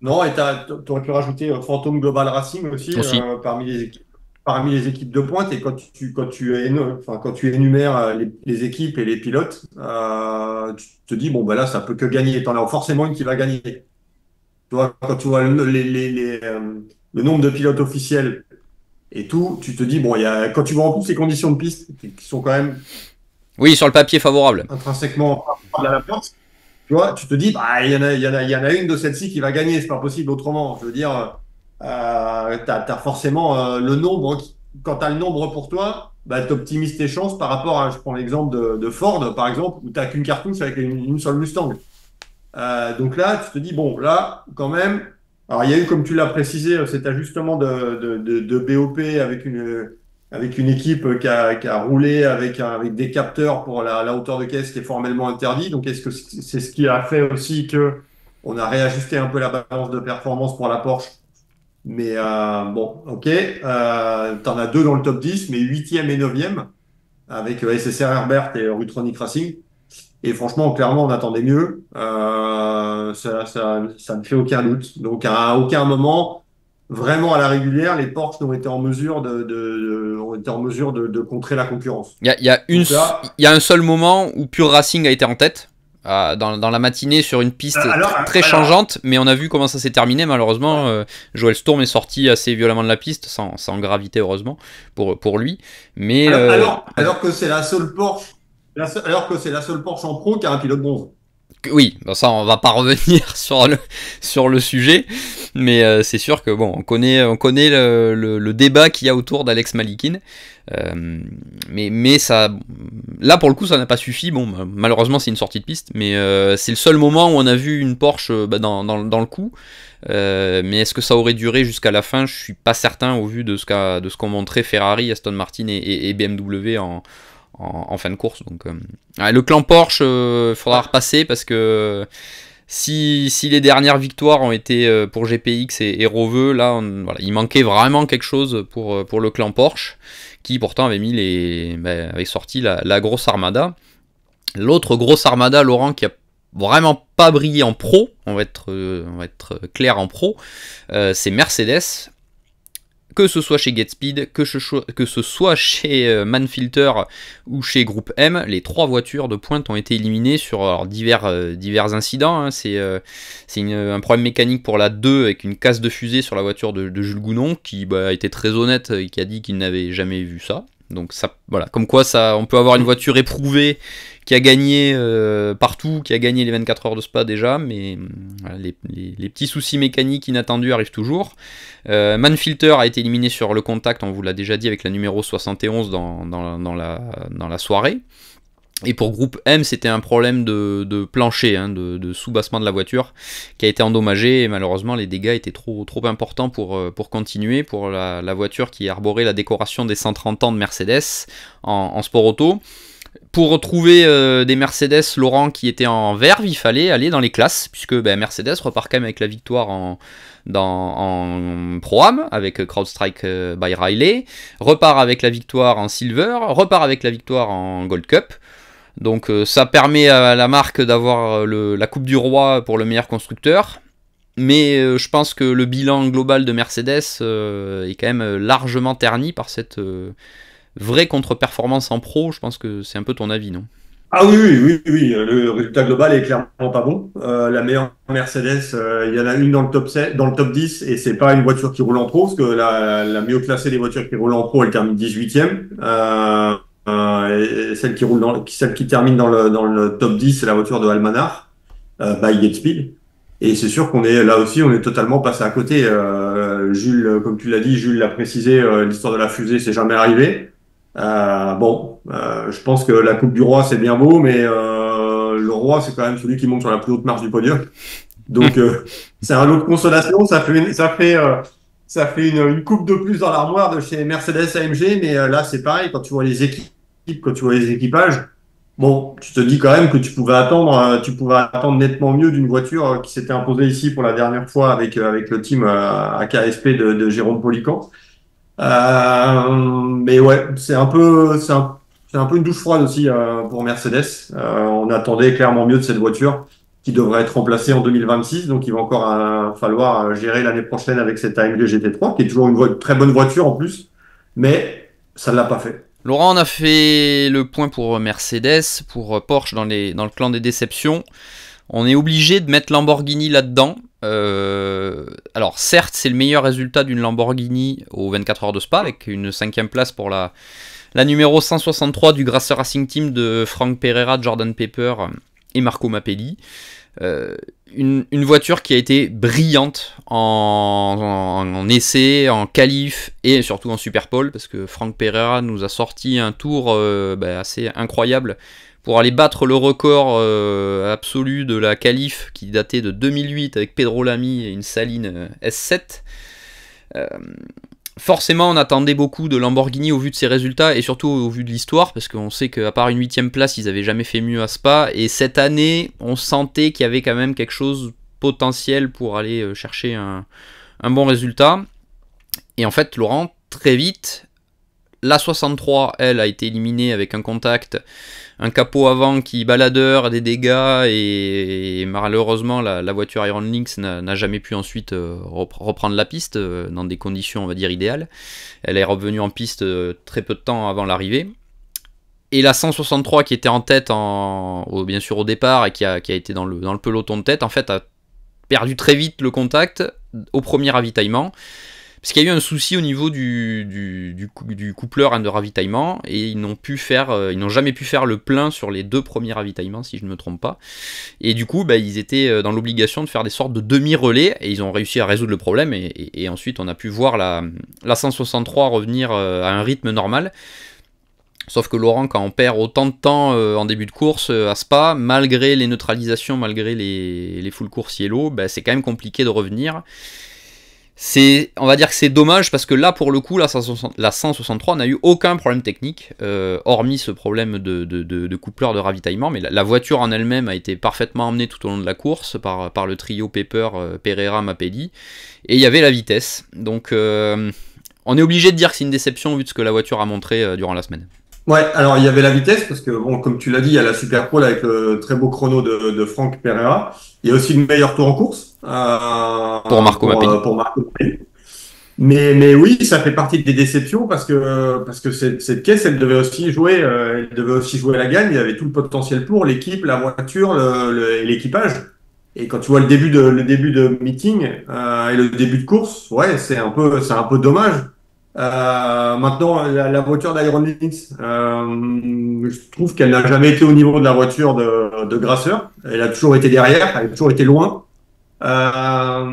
Non, et tu aurais pu rajouter Phantom Global Racing aussi, Aussi. parmi les équipes de pointe. Et quand tu énumères les équipes et les pilotes, tu te dis, bon, ben là, ça peut que gagner. T'en as forcément une qui va gagner. Tu vois, quand tu vois le nombre de pilotes officiels et tout, tu te dis, bon, quand tu vois en plus les conditions de piste qui sont quand même Oui, sur le papier favorable. intrinsèquement à la place, tu vois, tu te dis, il y en a une de celles-ci qui va gagner, c'est pas possible autrement. Je veux dire, t'as forcément le nombre. Quand tu as le nombre pour toi, tu optimises tes chances par rapport à, je prends l'exemple de Ford, par exemple, où tu n'as qu'une cartouche avec une seule Mustang. Donc là, tu te dis, bon, là, quand même, alors il y a eu, comme tu l'as précisé, cet ajustement de BOP avec une équipe qui a roulé avec des capteurs pour la hauteur de caisse qui est formellement interdit. Donc, est-ce que c'est ce qui a fait aussi que On a réajusté un peu la balance de performance pour la Porsche. Mais bon, ok. T'en as deux dans le top 10, mais huitième et neuvième, avec SSR Herbert et Rutronic Racing. Et franchement, clairement, on attendait mieux. Ça ne fait aucun doute. Donc, à aucun moment, vraiment à la régulière, les Porsche n'ont été en mesure ont été en mesure de contrer la concurrence. Donc là, Il y a un seul moment où Pure Racing a été en tête, dans la matinée sur une piste très changeante, mais on a vu comment ça s'est terminé malheureusement. Joël Storm est sorti assez violemment de la piste, sans gravité heureusement pour lui. Mais alors que c'est la seule Porsche, alors que c'est la seule Porsche en pro qui a un pilote bronze. Oui, bon ça on va pas revenir sur le sujet, mais c'est sûr que bon, on connaît le débat qu'il y a autour d'Alex Malikin, mais ça, là pour le coup ça n'a pas suffi. Bon, malheureusement c'est une sortie de piste, mais c'est le seul moment où on a vu une Porsche dans le coup. Mais est-ce que ça aurait duré jusqu'à la fin? Je suis pas certain au vu de ce qu'ont montré Ferrari, Aston Martin et BMW en fin de course. Donc, le clan Porsche, faudra repasser parce que si les dernières victoires ont été pour GPX et Roveux, là, voilà, il manquait vraiment quelque chose pour le clan Porsche, qui pourtant avait sorti la grosse armada. L'autre grosse armada, Laurent, qui a vraiment pas brillé en pro, on va être clair en pro, c'est Mercedes. Que ce soit chez GetSpeed, que ce soit chez Manfilter ou chez Groupe M, les 3 voitures de pointe ont été éliminées sur divers incidents. Hein. C'est un problème mécanique pour la 2 avec une casse de fusée sur la voiture de Jules Gounon, qui a été très honnête et qui a dit qu'il n'avait jamais vu ça. Donc ça, voilà, comme quoi on peut avoir une voiture éprouvée qui a gagné partout, qui a gagné les 24 heures de Spa déjà, mais voilà, les petits soucis mécaniques inattendus arrivent toujours. Manfilter a été éliminé sur le contact, on vous l'a déjà dit, avec la numéro 71 dans la soirée. Et pour Groupe M, c'était un problème de plancher, hein, de soubassement de la voiture, qui a été endommagé, et malheureusement les dégâts étaient trop importants pour continuer, pour la voiture qui arborait la décoration des 130 ans de Mercedes en sport auto. Pour retrouver des Mercedes, Laurent, qui étaient en verve, il fallait aller dans les classes, puisque Mercedes repart quand même avec la victoire en Pro-Am, avec CrowdStrike by Riley, repart avec la victoire en Silver, repart avec la victoire en Gold Cup. Donc ça permet à la marque d'avoir la Coupe du Roi pour le meilleur constructeur. Mais je pense que le bilan global de Mercedes est quand même largement terni par cette vraie contre-performance en pro. Je pense que c'est un peu ton avis, non? Ah oui, le résultat global est clairement pas bon. La meilleure Mercedes, il y en a une dans le top 7, dans le top 10, et c'est pas une voiture qui roule en pro, parce que la mieux classée des voitures qui roulent en pro, elle termine 18e. Et celle qui termine dans le top 10, c'est la voiture de Almanar, by GetSpeed. Et c'est sûr qu'on est là aussi, on est totalement passé à côté. Jules, comme tu l'as dit, Jules l'a précisé, l'histoire de la fusée, c'est jamais arrivé. Je pense que la Coupe du Roi, c'est bien beau, mais le roi, c'est quand même celui qui monte sur la plus haute marche du podium. Donc, c'est un lot de consolation. Ça fait une coupe de plus dans l'armoire de chez Mercedes AMG, mais là, c'est pareil. Quand tu vois les équipes, quand tu vois les équipages, bon, tu te dis quand même que tu pouvais attendre nettement mieux d'une voiture qui s'était imposée ici pour la dernière fois avec le team AKSP de Jérôme Polican. Mais ouais, c'est un peu une douche froide aussi pour Mercedes. On attendait clairement mieux de cette voiture qui devrait être remplacée en 2026. Donc, il va encore falloir gérer l'année prochaine avec cette AMG GT3, qui est toujours une très bonne voiture en plus, mais ça ne l'a pas fait. Laurent, on a fait le point pour Mercedes, pour Porsche dans le clan des déceptions. On est obligé de mettre Lamborghini là-dedans. Alors certes, c'est le meilleur résultat d'une Lamborghini aux 24 heures de Spa, avec une 5e place pour la numéro 163 du Grasser Racing Team de Frank Pereira, Jordan Pepper et Marco Mappelli. Une voiture qui a été brillante en essai, en qualif et surtout en Superpole, parce que Frank Pereira nous a sorti un tour assez incroyable pour aller battre le record absolu de la qualif qui datait de 2008 avec Pedro Lamy et une Saline S7. Forcément, on attendait beaucoup de Lamborghini au vu de ses résultats et surtout au vu de l'histoire, parce qu'on sait qu'à part une 8e place, ils n'avaient jamais fait mieux à Spa. Et cette année, on sentait qu'il y avait quand même quelque chose potentiel pour aller chercher un bon résultat. Et en fait, Laurent, très vite, la 63, elle, a été éliminée avec un contact, un capot avant qui baladeur, des dégâts, et malheureusement, la voiture Iron Lynx n'a jamais pu ensuite reprendre la piste dans des conditions, on va dire, idéales. Elle est revenue en piste très peu de temps avant l'arrivée. Et la 163 qui était en tête, bien sûr au départ, et qui a été dans le peloton de tête, en fait, a perdu très vite le contact au premier ravitaillement. Parce qu'il y a eu un souci au niveau du coupleur de ravitaillement, et ils n'ont jamais pu faire le plein sur les 2 premiers ravitaillements, si je ne me trompe pas. Et du coup, ils étaient dans l'obligation de faire des sortes de demi-relais, et ils ont réussi à résoudre le problème, et ensuite on a pu voir la 163 revenir à un rythme normal. Sauf que Laurent, quand on perd autant de temps en début de course à Spa, malgré les neutralisations, malgré les full course yellow, c'est quand même compliqué de revenir. On va dire que c'est dommage parce que là, pour le coup, la 163 n'a eu aucun problème technique, hormis ce problème de coupleur de ravitaillement, mais la voiture en elle-même a été parfaitement emmenée tout au long de la course par le trio Pepper, Pereira, Mapelli, et il y avait la vitesse. Donc on est obligé de dire que c'est une déception vu ce que la voiture a montré durant la semaine. Ouais, alors il y avait la vitesse parce que bon, comme tu l'as dit, il y a la Super Pole avec le très beau chrono de Franck Pereira. Il y a aussi le meilleur tour en course pour Marco Mapelli. Pour Marco Mapelli. Mais oui, ça fait partie des déceptions parce que cette caisse, elle devait aussi jouer la gagne. Il y avait tout le potentiel pour l'équipe, la voiture, et l'équipage. Et quand tu vois le début de meeting et le début de course, ouais, c'est un peu dommage. Maintenant, la voiture d'Iron Lynx, je trouve qu'elle n'a jamais été au niveau de la voiture de Grasseur. Elle a toujours été derrière, elle a toujours été loin. Ça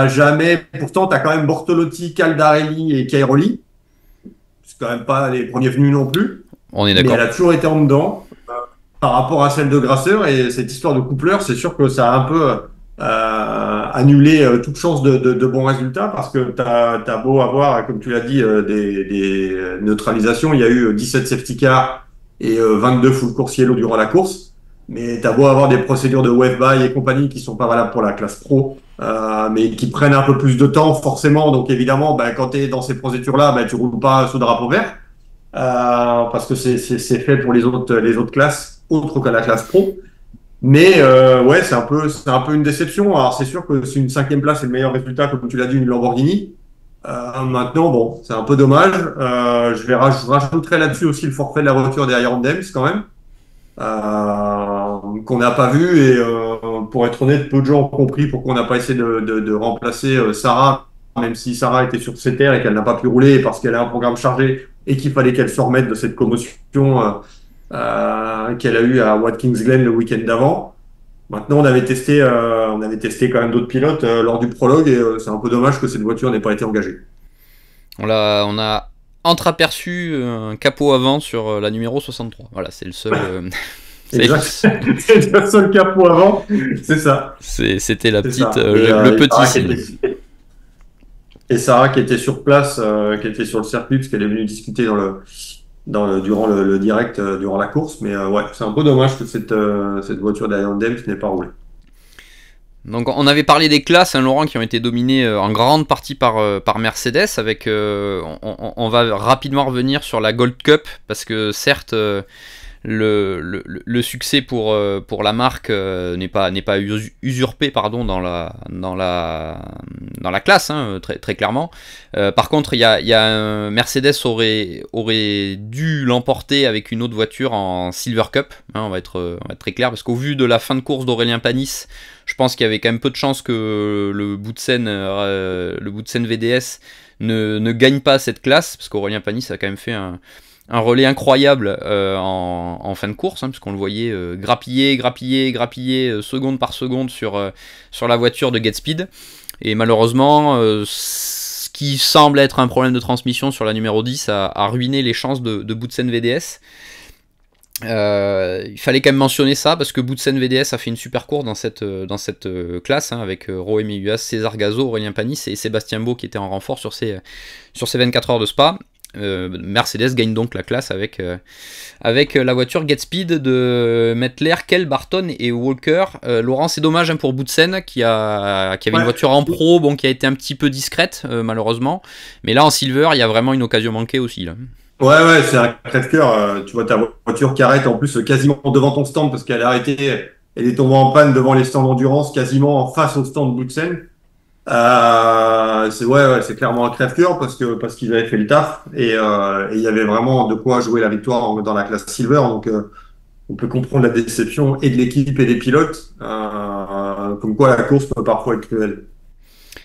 a jamais. Pourtant, t'as quand même Bortolotti, Caldarelli et Cairoli. C'est quand même pas les premiers venus non plus. On est d'accord. Mais elle a toujours été en dedans par rapport à celle de Grasseur. Et cette histoire de coupleur, c'est sûr que ça a un peu annulé toute chance de bons résultats parce que t'as beau avoir, comme tu l'as dit, des neutralisations. Il y a eu 17 safety cars et 22 full course yellow durant la course. Mais t'as beau avoir des procédures de wave by et compagnie qui sont pas valables pour la classe pro, mais qui prennent un peu plus de temps forcément. Donc évidemment, quand t'es dans ces procédures-là, tu roules pas sous drapeau vert parce que c'est fait pour les autres classes autres que la classe pro. Mais ouais, c'est un peu une déception. Alors c'est sûr que c'est une 5e place et le meilleur résultat, comme tu l'as dit, une Lamborghini. Maintenant, bon, c'est un peu dommage. Je rajouterai là-dessus aussi le forfait de la voiture des Iron Dems quand même. Qu'on n'a pas vu et pour être honnête, peu de gens ont compris pourquoi on n'a pas essayé de remplacer Sarah, même si Sarah était sur ses terres et qu'elle n'a pas pu rouler parce qu'elle a un programme chargé et qu'il fallait qu'elle se remette de cette commotion qu'elle a eue à Watkins Glen le week-end d'avant. Maintenant, on avait testé quand même d'autres pilotes lors du prologue et c'est un peu dommage que cette voiture n'ait pas été engagée. On a entreaperçu un capot avant sur la numéro 63. Voilà, c'est le seul. C'est le seul capot avant, c'est ça. C'était la petite, le petit signe. Et Sarah qui était sur place, qui était sur le circuit, parce qu'elle est venue discuter durant le direct, durant la course. Mais ouais, c'est un peu dommage que cette voiture d'Iron Dems n'ait pas roulé. Donc on avait parlé des classes, Laurent, qui ont été dominées en grande partie par Mercedes. Avec, on va rapidement revenir sur la Gold Cup parce que certes le succès pour la marque n'est pas usurpé dans la classe, très, très clairement. Par contre, il y a Mercedes aurait dû l'emporter avec une autre voiture en Silver Cup. On va être très clair parce qu'au vu de la fin de course d'Aurélien Panis, je pense qu'il y avait quand même peu de chances que le Boutsen VDS ne gagne pas cette classe, parce qu'Aurélien Panis a quand même fait un relais incroyable en fin de course, parce qu'on le voyait grappiller seconde par seconde sur la voiture de GetSpeed. Et malheureusement, ce qui semble être un problème de transmission sur la numéro 10 a ruiné les chances de Boutsen VDS. Il fallait quand même mentionner ça parce que Boutsen VDS a fait une super course dans cette classe avec Roé Mehuas, César Gazo, Aurélien Panis et Sébastien Beau qui étaient en renfort sur ces 24 heures de Spa. Mercedes gagne donc la classe avec la voiture Get Speed de Mettler, Kell, Barton et Walker. Laurent, c'est dommage pour Boutsen qui avait une voiture en pro, qui a été un petit peu discrète malheureusement. Mais là en Silver, il y a vraiment une occasion manquée aussi là. Ouais, c'est un crève-cœur. Tu vois ta voiture qui arrête en plus quasiment devant ton stand parce qu'elle est arrêtée, elle est tombée en panne devant les stands d'endurance, quasiment en face au stand de Boutsen. C'est clairement un crève-cœur parce qu'ils avaient fait le taf et il y avait vraiment de quoi jouer la victoire dans la classe Silver. Donc on peut comprendre la déception et de l'équipe et des pilotes, comme quoi la course peut parfois être cruelle.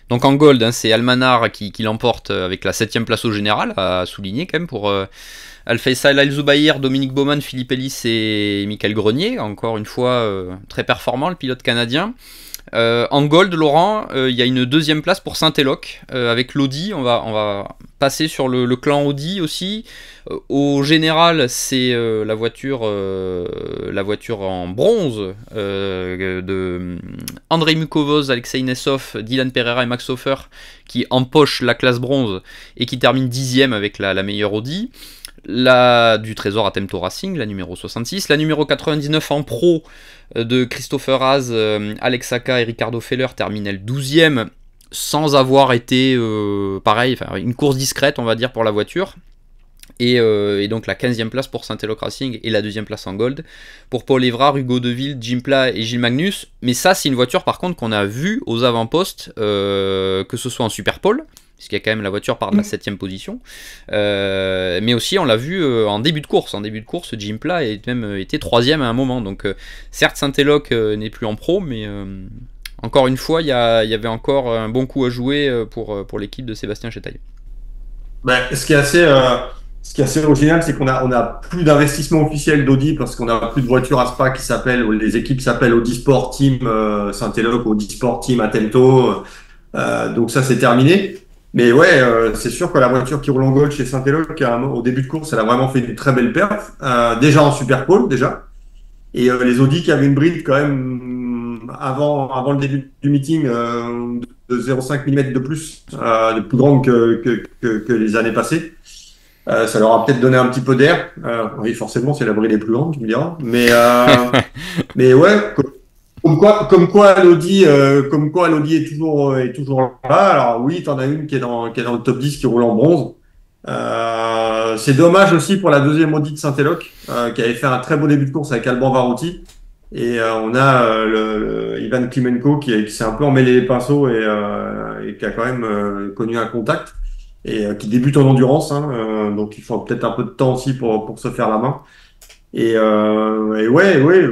Donc en gold, c'est Almanar qui l'emporte avec la 7ème place au général, à souligner quand même pour Al-Faisal Al-Zoubaïr, Dominique Baumann, Philippe Ellis et Michael Grenier. Encore une fois, très performant le pilote canadien. En gold, Laurent, il y a une 2ème place pour Saint-Éloque avec l'Audi. On va passer sur le clan Audi aussi. Au général, c'est la voiture en bronze de Andrei Mukovoz, Alexei Nessov, Dylan Pereira et Max Hofer qui empochent la classe bronze et qui termine 10ème avec la meilleure Audi. La du Trésor Attento Racing, la numéro 66. La numéro 99 en pro de Christopher Haas, Alex Aka et Ricardo Feller termine le 12ème sans avoir été une course discrète on va dire pour la voiture. Et donc la 15e place pour Saint-Éloque Racing et la 2e place en gold pour Paul Évrard, Hugo Deville, Jim Pla et Gilles Magnus. Mais ça c'est une voiture par contre qu'on a vue aux avant-postes, que ce soit en Superpole, puisqu'il y a quand même la voiture part de la 7ème position, mais aussi on l'a vu en début de course. En début de course, Jim Pla a même été 3ème à un moment. Donc certes Saint-Éloque n'est plus en pro, mais encore une fois il y avait encore un bon coup à jouer pour l'équipe de Sébastien Chetaille. Ce qui est assez original, c'est qu'on a plus d'investissement officiel d'Audi parce qu'on a plus de voitures à Spa qui s'appellent, les équipes s'appellent Audi Sport Team Saint-Éloque, Audi Sport Team Attento. Donc ça c'est terminé. Mais c'est sûr que la voiture qui roule en gold chez Saint-Éloque, au début de course, elle a vraiment fait une très belle perf. Déjà en Superpole déjà. Et les Audi qui avaient une bride quand même avant le début du meeting de 0,5 mm de plus grande que les années passées. Ça leur a peut-être donné un petit peu d'air. Oui, forcément, c'est la bride est plus grande, tu me diras. Mais ouais, comme quoi l'Audi est toujours là. Alors oui, t'en as une qui est dans le top 10 qui roule en bronze. C'est dommage aussi pour la 2e Audi de Saint-Éloque, qui avait fait un très beau début de course avec Alban Varouti. Et on a le Ivan Klimenko qui s'est un peu emmêlé les pinceaux et qui a quand même connu un contact et qui débute en endurance. Donc il faut peut-être un peu de temps aussi pour se faire la main. Et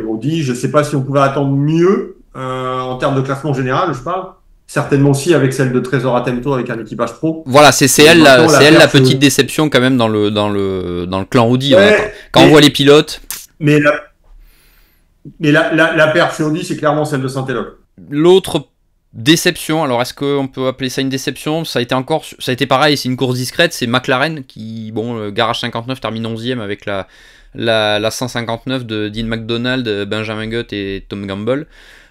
Audi, je sais pas si on pouvait attendre mieux en termes de classement général, je parle. Certainement aussi avec celle de Trésor Attento avec un équipage pro. Voilà, c'est elle la petite déception quand même dans le clan Audi. Quand on voit les pilotes. Mais la perf chez Audi, c'est clairement celle de Saint-Éloque. L'autre déception, alors est-ce qu'on peut appeler ça une déception? Ça a été pareil, c'est une course discrète, c'est McLaren qui, le Garage 59 termine 11ème avec la 159 de Dean McDonald, Benjamin Gutt et Tom Gamble.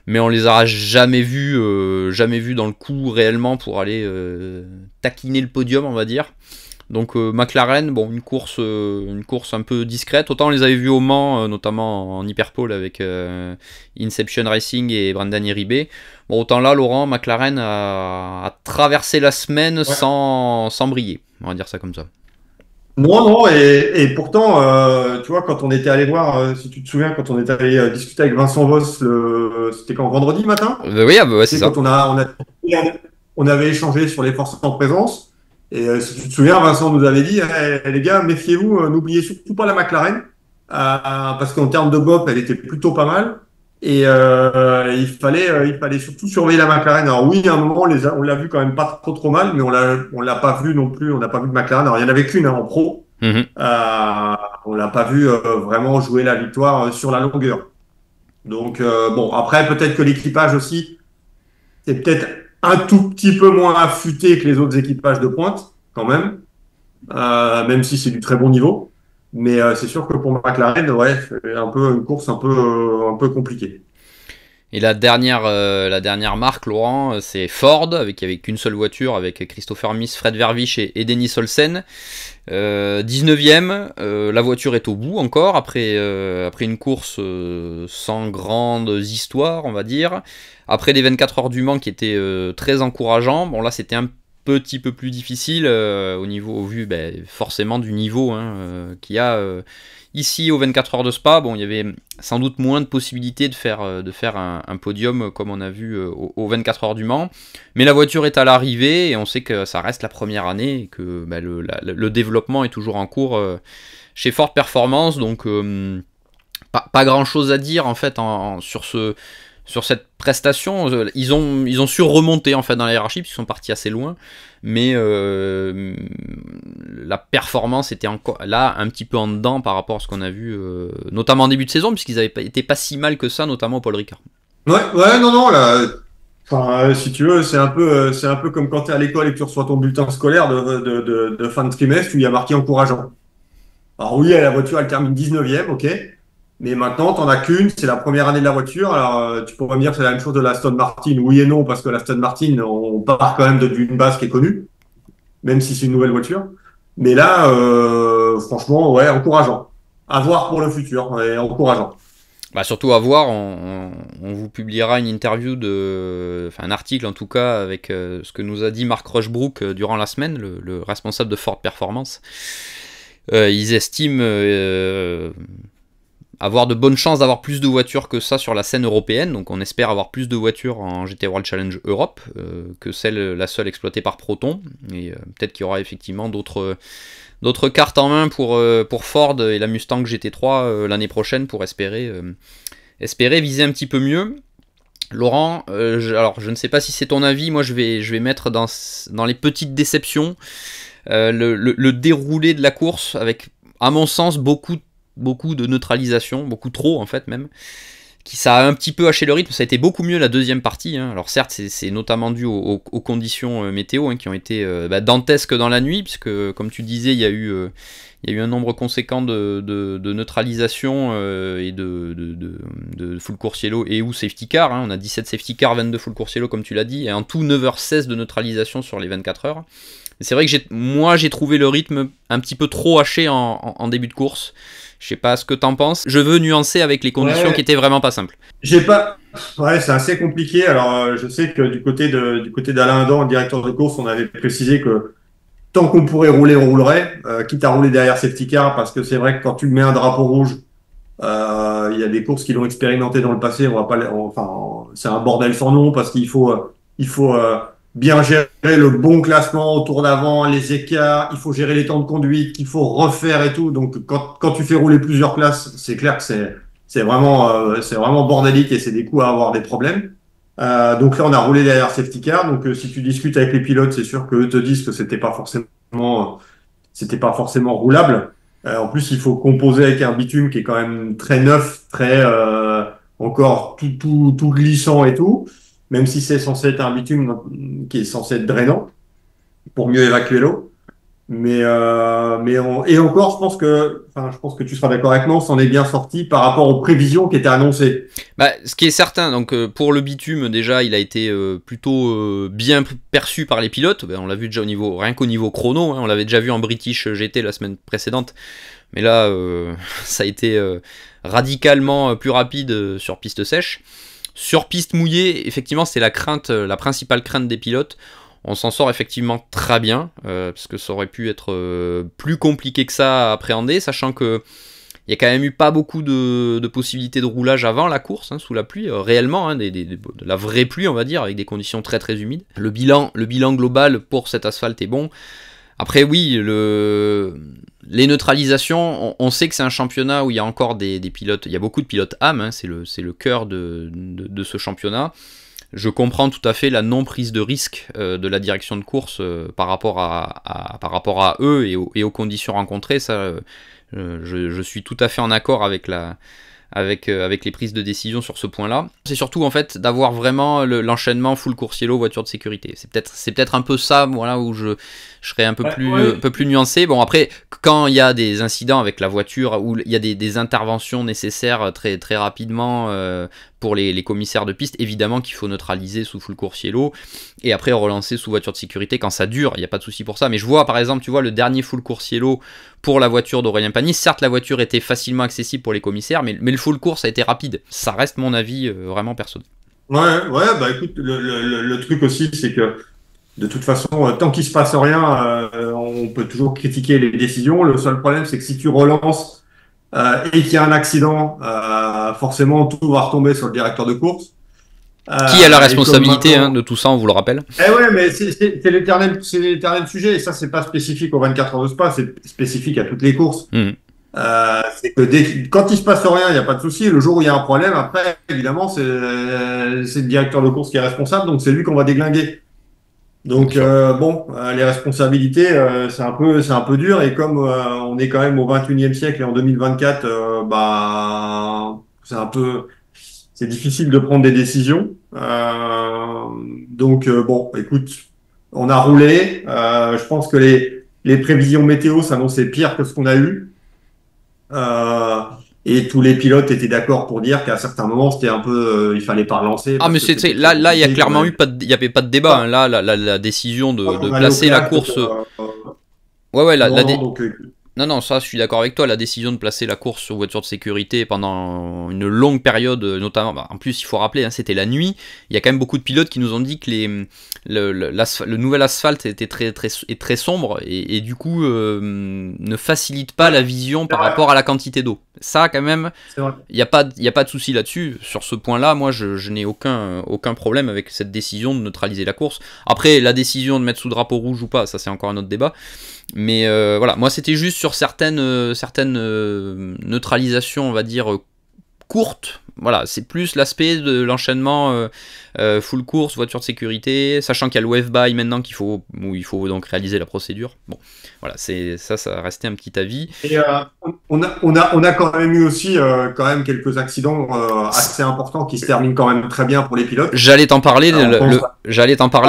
Mais on les a jamais vus dans le coup réellement pour aller taquiner le podium, on va dire. Donc McLaren, une course un peu discrète. Autant on les avait vus au Mans, notamment en Hyperpole avec Inception Racing et Brendan Iribe. Autant là, Laurent, McLaren a traversé la semaine sans briller. On va dire ça comme ça. Non, et pourtant, tu vois, quand on était allé voir, si tu te souviens, quand on était allé discuter avec Vincent Voss, c'était quand, vendredi matin? Oui, c'est ça. Quand on avait échangé sur les forces en présence, et si tu te souviens, Vincent nous avait dit, les gars, méfiez-vous, n'oubliez surtout pas la McLaren, parce qu'en termes de bop, elle était plutôt pas mal, et il fallait surtout surveiller la McLaren. Alors oui, à un moment, on l'a vu quand même pas trop mal, mais on l'a pas vu non plus, on n'a pas vu de McLaren. Alors il y en avait qu'une en pro. On l'a pas vu vraiment jouer la victoire sur la longueur. Donc après peut-être que l'équipage aussi c'est peut-être un tout petit peu moins affûté que les autres équipages de pointe quand même, même si c'est du très bon niveau. Mais c'est sûr que pour McLaren, c'est un peu une course un peu compliquée. Et la dernière marque, Laurent, c'est Ford, avec qu'une seule voiture, avec Christopher Mies, Fred Vervisch et Dennis Olsen. 19e, la voiture est au bout encore, après une course sans grandes histoires, on va dire. Après les 24 heures du Mans qui étaient très encourageants. Bon, là, c'était un petit peu plus difficile au vu forcément du niveau qu'il y a ici aux 24 heures de Spa. Bon, il y avait sans doute moins de possibilités de faire un podium comme on a vu aux 24 heures du Mans, mais la voiture est à l'arrivée et on sait que ça reste la première année et que le développement est toujours en cours chez Ford Performance, donc pas grand chose à dire en fait sur cette prestation. Ils ont su remonter en fait dans la hiérarchie puisqu'ils sont partis assez loin, mais la performance était encore là un petit peu en dedans par rapport à ce qu'on a vu notamment en début de saison, puisqu'ils avaient été pas si mal que ça, notamment au Paul Ricard. Ouais, non, là, enfin, si tu veux, c'est un peu comme quand tu es à l'école et que tu reçois ton bulletin scolaire de fin de trimestre où il y a marqué encourageant. Alors oui, la voiture, elle termine 19e, ok. Mais maintenant, t'en as qu'une, c'est la première année de la voiture. Alors, tu pourrais me dire que c'est la même chose de la Aston Martin. Oui et non, parce que la Aston Martin, on part quand même d'une base qui est connue, même si c'est une nouvelle voiture. Mais là, franchement, ouais, encourageant. À voir pour le futur, ouais, encourageant. Surtout à voir, on vous publiera une interview un article en tout cas avec ce que nous a dit Mark Rushbrook durant la semaine, le responsable de Ford Performance. Ils estiment avoir de bonnes chances d'avoir plus de voitures que ça sur la scène européenne, donc on espère avoir plus de voitures en GT World Challenge Europe que la seule exploitée par Proton, et peut-être qu'il y aura effectivement d'autres cartes en main pour Ford et la Mustang GT3 l'année prochaine pour espérer viser un petit peu mieux. Laurent, alors je ne sais pas si c'est ton avis, moi je vais mettre dans les petites déceptions le déroulé de la course avec, à mon sens, beaucoup de neutralisation, beaucoup trop en fait même, ça a un petit peu haché le rythme. Ça a été beaucoup mieux la deuxième partie, alors certes c'est notamment dû aux conditions météo qui ont été dantesques dans la nuit, puisque comme tu disais il y a eu un nombre conséquent de neutralisation et de full course yellow et ou safety car, on a 17 safety car, 22 full course yellow comme tu l'as dit, et en tout 9h16 de neutralisation sur les 24 heures. C'est vrai que j'ai trouvé le rythme un petit peu trop haché en début de course. Je sais pas ce que t'en penses. Je veux nuancer avec les conditions qui étaient vraiment pas simples. Ouais, c'est assez compliqué. Alors, je sais que du côté d'Alain Adam, le directeur de course, on avait précisé que tant qu'on pourrait rouler, on roulerait, quitte à rouler derrière safety car, parce que c'est vrai que quand tu mets un drapeau rouge, il y a des courses qui l'ont expérimenté dans le passé. C'est un bordel sans nom parce qu'il faut bien gérer le bon classement au tour d'avant, les écarts, il faut gérer les temps de conduite qu'il faut refaire et tout. Donc quand tu fais rouler plusieurs places, c'est clair que c'est vraiment bordélique et c'est des coups à avoir des problèmes. Donc là on a roulé derrière safety car. Donc si tu discutes avec les pilotes, c'est sûr qu'eux te disent que c'était pas forcément roulable. En plus il faut composer avec un bitume qui est quand même très neuf, très encore tout glissant et tout. Même si c'est censé être un bitume qui est censé être drainant pour mieux évacuer l'eau. Et encore, je pense que tu seras d'accord avec moi, on s'en est bien sorti par rapport aux prévisions qui étaient annoncées. Ce qui est certain, donc pour le bitume, déjà, il a été plutôt bien perçu par les pilotes. On l'a vu déjà rien qu'au niveau chrono, on l'avait déjà vu en British GT la semaine précédente. Mais là, ça a été radicalement plus rapide sur piste sèche. Sur piste mouillée, effectivement, c'est la principale crainte des pilotes. On s'en sort effectivement très bien, parce que ça aurait pu être plus compliqué que ça à appréhender, sachant que il y a quand même eu pas beaucoup de possibilités de roulage avant la course, sous la pluie, réellement, de la vraie pluie, on va dire, avec des conditions très très humides. Le bilan global pour cet asphalte est bon. Après oui, les neutralisations, on sait que c'est un championnat où il y a encore des pilotes, il y a beaucoup de pilotes âmes, c'est le cœur de ce championnat. Je comprends tout à fait la non prise de risque de la direction de course par rapport à eux et aux conditions rencontrées. Ça, je suis tout à fait en accord avec les prises de décision sur ce point-là. C'est surtout en fait d'avoir vraiment l'enchaînement full course yellow, voiture de sécurité. C'est peut-être un peu ça, voilà, où je serais un peu plus nuancé. Bon, après, quand il y a des incidents avec la voiture, où il y a des interventions nécessaires très, très rapidement pour les commissaires de piste, évidemment qu'il faut neutraliser sous full course yellow et après relancer sous voiture de sécurité quand ça dure, il n'y a pas de souci pour ça. Mais je vois par exemple, tu vois, le dernier full course yellow pour la voiture d'Aurélien Pagny, certes la voiture était facilement accessible pour les commissaires, mais le full course a été rapide. Ça reste mon avis vraiment personnel. Ouais, bah écoute, le truc aussi, c'est que de toute façon, tant qu'il se passe rien, on peut toujours critiquer les décisions. Le seul problème, c'est que si tu relances et qu'il y a un accident, forcément tout va retomber sur le directeur de course. Qui a la responsabilité maintenant... de tout ça, on vous le rappelle. Eh ouais, mais c'est l'éternel sujet, et ça, c'est pas spécifique aux 24 heures de Spa, c'est spécifique à toutes les courses. C'est que quand il se passe rien, il n'y a pas de souci. Le jour où il y a un problème, après, évidemment, c'est le directeur de course qui est responsable, donc c'est lui qu'on va déglinguer. Donc les responsabilités, c'est un peu dur, et comme on est quand même au 21e siècle et en 2024, c'est difficile de prendre des décisions. Bon, écoute, on a roulé. Je pense que les prévisions météo s'annonçaient pire que ce qu'on a eu. Et tous les pilotes étaient d'accord pour dire qu'à certains moments, c'était un peu, il fallait pas relancer. Ah, mais là, il y a clairement il y avait pas de débat. Hein. Là, la décision de placer la course. Ouais, non, ça, je suis d'accord avec toi. La décision de placer la course sur voiture de sécurité pendant une longue période, notamment. En plus, il faut rappeler, hein, c'était la nuit. Il y a quand même beaucoup de pilotes qui nous ont dit que le nouvel asphalte était très sombre et du coup ne facilite pas la vision par rapport à la quantité d'eau. Ça, quand même, il n'y a pas de souci là-dessus. Sur ce point-là, moi, je n'ai aucun problème avec cette décision de neutraliser la course. Après, la décision de mettre sous drapeau rouge ou pas, ça, c'est encore un autre débat. Mais voilà, moi c'était juste sur certaines neutralisations, on va dire, courtes. Voilà, c'est plus l'aspect de l'enchaînement full course, voiture de sécurité, sachant qu'il y a le wave by maintenant où il faut donc réaliser la procédure. Bon, voilà, ça restait un petit avis. Et on a quand même eu aussi quand même quelques accidents assez importants qui se terminent quand même très bien pour les pilotes. J'allais t'en parler,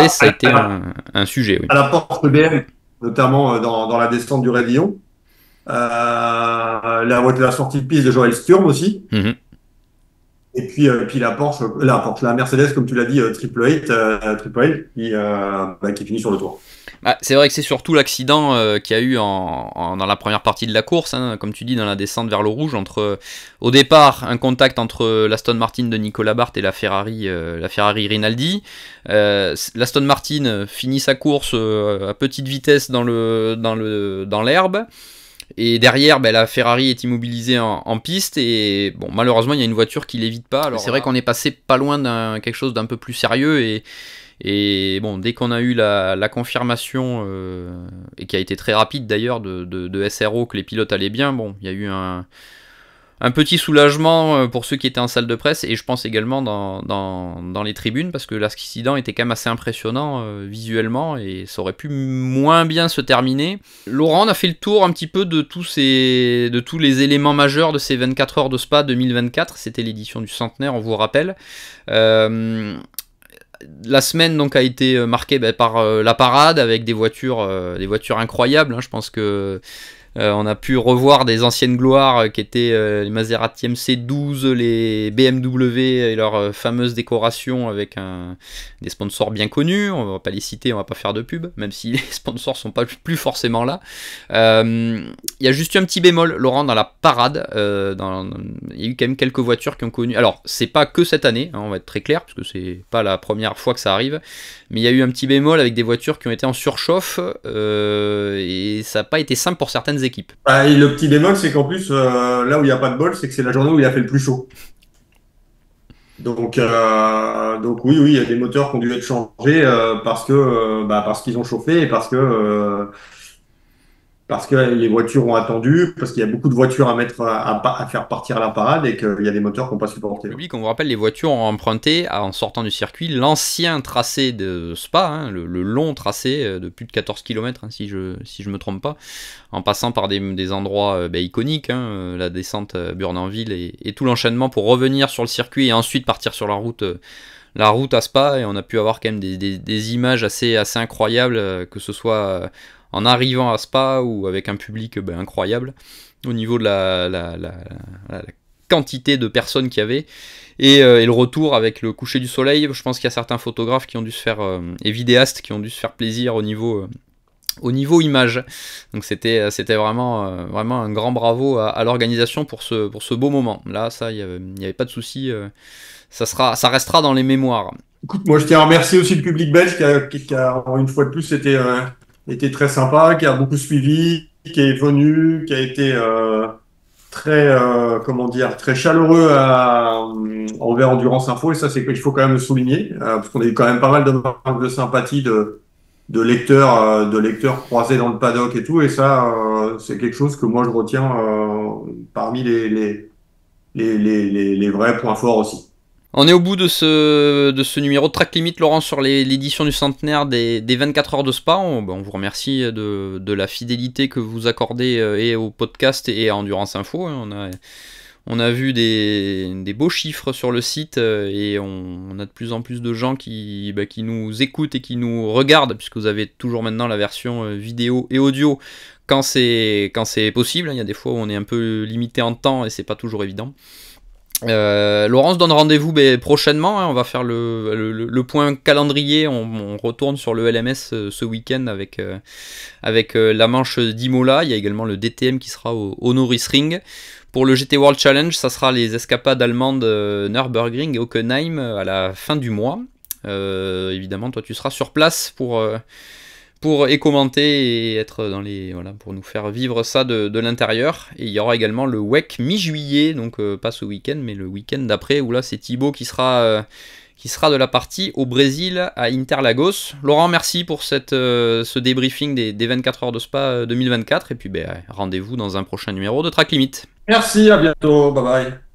ça a été un sujet. Oui. À la porte BM, notamment dans la descente du Réveillon. La sortie de piste de Joël Sturm aussi. Mm-hmm. Et puis la Mercedes, comme tu l'as dit, Triple Eight qui finit sur le tour. C'est vrai que c'est surtout l'accident qu'il y a eu dans la première partie de la course, hein, comme tu dis, dans la descente vers le rouge, au départ, un contact entre l'Aston Martin de Nicolas Barth et la Ferrari Rinaldi. L'Aston Martin finit sa course à petite vitesse dans l'herbe. Et derrière, la Ferrari est immobilisée en piste et bon, malheureusement, il y a une voiture qui l'évite pas. Alors c'est vrai qu'on est passé pas loin quelque chose d'un peu plus sérieux et bon, dès qu'on a eu la confirmation et qui a été très rapide d'ailleurs de SRO que les pilotes allaient bien, bon, il y a eu un petit soulagement pour ceux qui étaient en salle de presse et je pense également dans les tribunes parce que l'accident était quand même assez impressionnant visuellement et ça aurait pu moins bien se terminer. Laurent, on a fait le tour un petit peu de tous les éléments majeurs de ces 24 heures de Spa 2024, c'était l'édition du centenaire, on vous rappelle. La semaine donc a été marquée par la parade avec des voitures incroyables, hein. Je pense que on a pu revoir des anciennes gloires qui étaient les Maserati MC12, les BMW et leurs fameuses décorations avec des sponsors bien connus. On va pas les citer, on va pas faire de pub, même si les sponsors sont pas plus forcément là. Il y a juste eu un petit bémol, Laurent, dans la parade. Il y a eu quand même quelques voitures qui ont connu. Alors, c'est pas que cette année, hein, on va être très clair, parce que c'est pas la première fois que ça arrive. Mais il y a eu un petit bémol avec des voitures qui ont été en surchauffe et ça n'a pas été simple pour certaines équipes. Et le petit bémol, c'est qu'en plus, là où il n'y a pas de bol, c'est que c'est la journée où il a fait le plus chaud. Donc oui, il y a des moteurs qui ont dû être changés parce qu'ils ont chauffé et parce que les voitures ont attendu, parce qu'il y a beaucoup de voitures à faire partir à la parade et qu'il y a des moteurs qui n'ont pas supporté. Le public, on vous rappelle, les voitures ont emprunté, en sortant du circuit, l'ancien tracé de Spa, hein, le long tracé de plus de 14 km, hein, si je me trompe pas, en passant par des endroits iconiques, hein, la descente à Burnanville et tout l'enchaînement pour revenir sur le circuit et ensuite partir sur la route à Spa, et on a pu avoir quand même des images assez incroyables, que ce soit en arrivant à Spa ou avec un public incroyable au niveau de la quantité de personnes qu'il y avait. Et le retour avec le coucher du soleil, je pense qu'il y a certains photographes qui ont dû se faire, et vidéastes qui ont dû se faire plaisir au niveau image. Donc c'était vraiment un grand bravo à l'organisation pour ce beau moment. Là, ça, il n'y avait pas de souci. Ça restera dans les mémoires. Écoute, moi je tiens à remercier aussi le public belge qui a une fois de plus été très sympa, qui a beaucoup suivi, qui est venu, qui a été très comment dire, très chaleureux envers Endurance Info, et ça c'est qu'il faut quand même le souligner, parce qu'on a eu quand même pas mal de marques de sympathie de lecteurs croisés dans le paddock et tout, et ça c'est quelque chose que moi je retiens parmi les vrais points forts aussi. On est au bout de ce numéro de Track Limit, Laurent, sur l'édition du centenaire des 24 heures de Spa. On vous remercie de la fidélité que vous accordez et au podcast et à Endurance Info. On a vu des beaux chiffres sur le site et on a de plus en plus de gens qui nous écoutent et qui nous regardent, puisque vous avez toujours maintenant la version vidéo et audio quand c'est possible. Il y a des fois où on est un peu limité en temps et c'est pas toujours évident. Laurence donne rendez-vous prochainement, hein, on va faire le point calendrier, on retourne sur le LMS ce week-end avec la manche d'Imola. Il y a également le DTM qui sera au Nürburgring. Pour le GT World Challenge, ça sera les escapades allemandes Nürburgring et Hockenheim à la fin du mois. Évidemment, toi tu seras sur place pour commenter et être pour nous faire vivre ça de l'intérieur. Et il y aura également le WEC mi-juillet, donc pas ce week-end, mais le week-end d'après, où là c'est Thibaut qui sera de la partie au Brésil, à Interlagos. Laurent, merci pour ce débriefing des 24 heures de Spa 2024, et puis rendez-vous dans un prochain numéro de Track Limit. Merci, à bientôt, bye bye.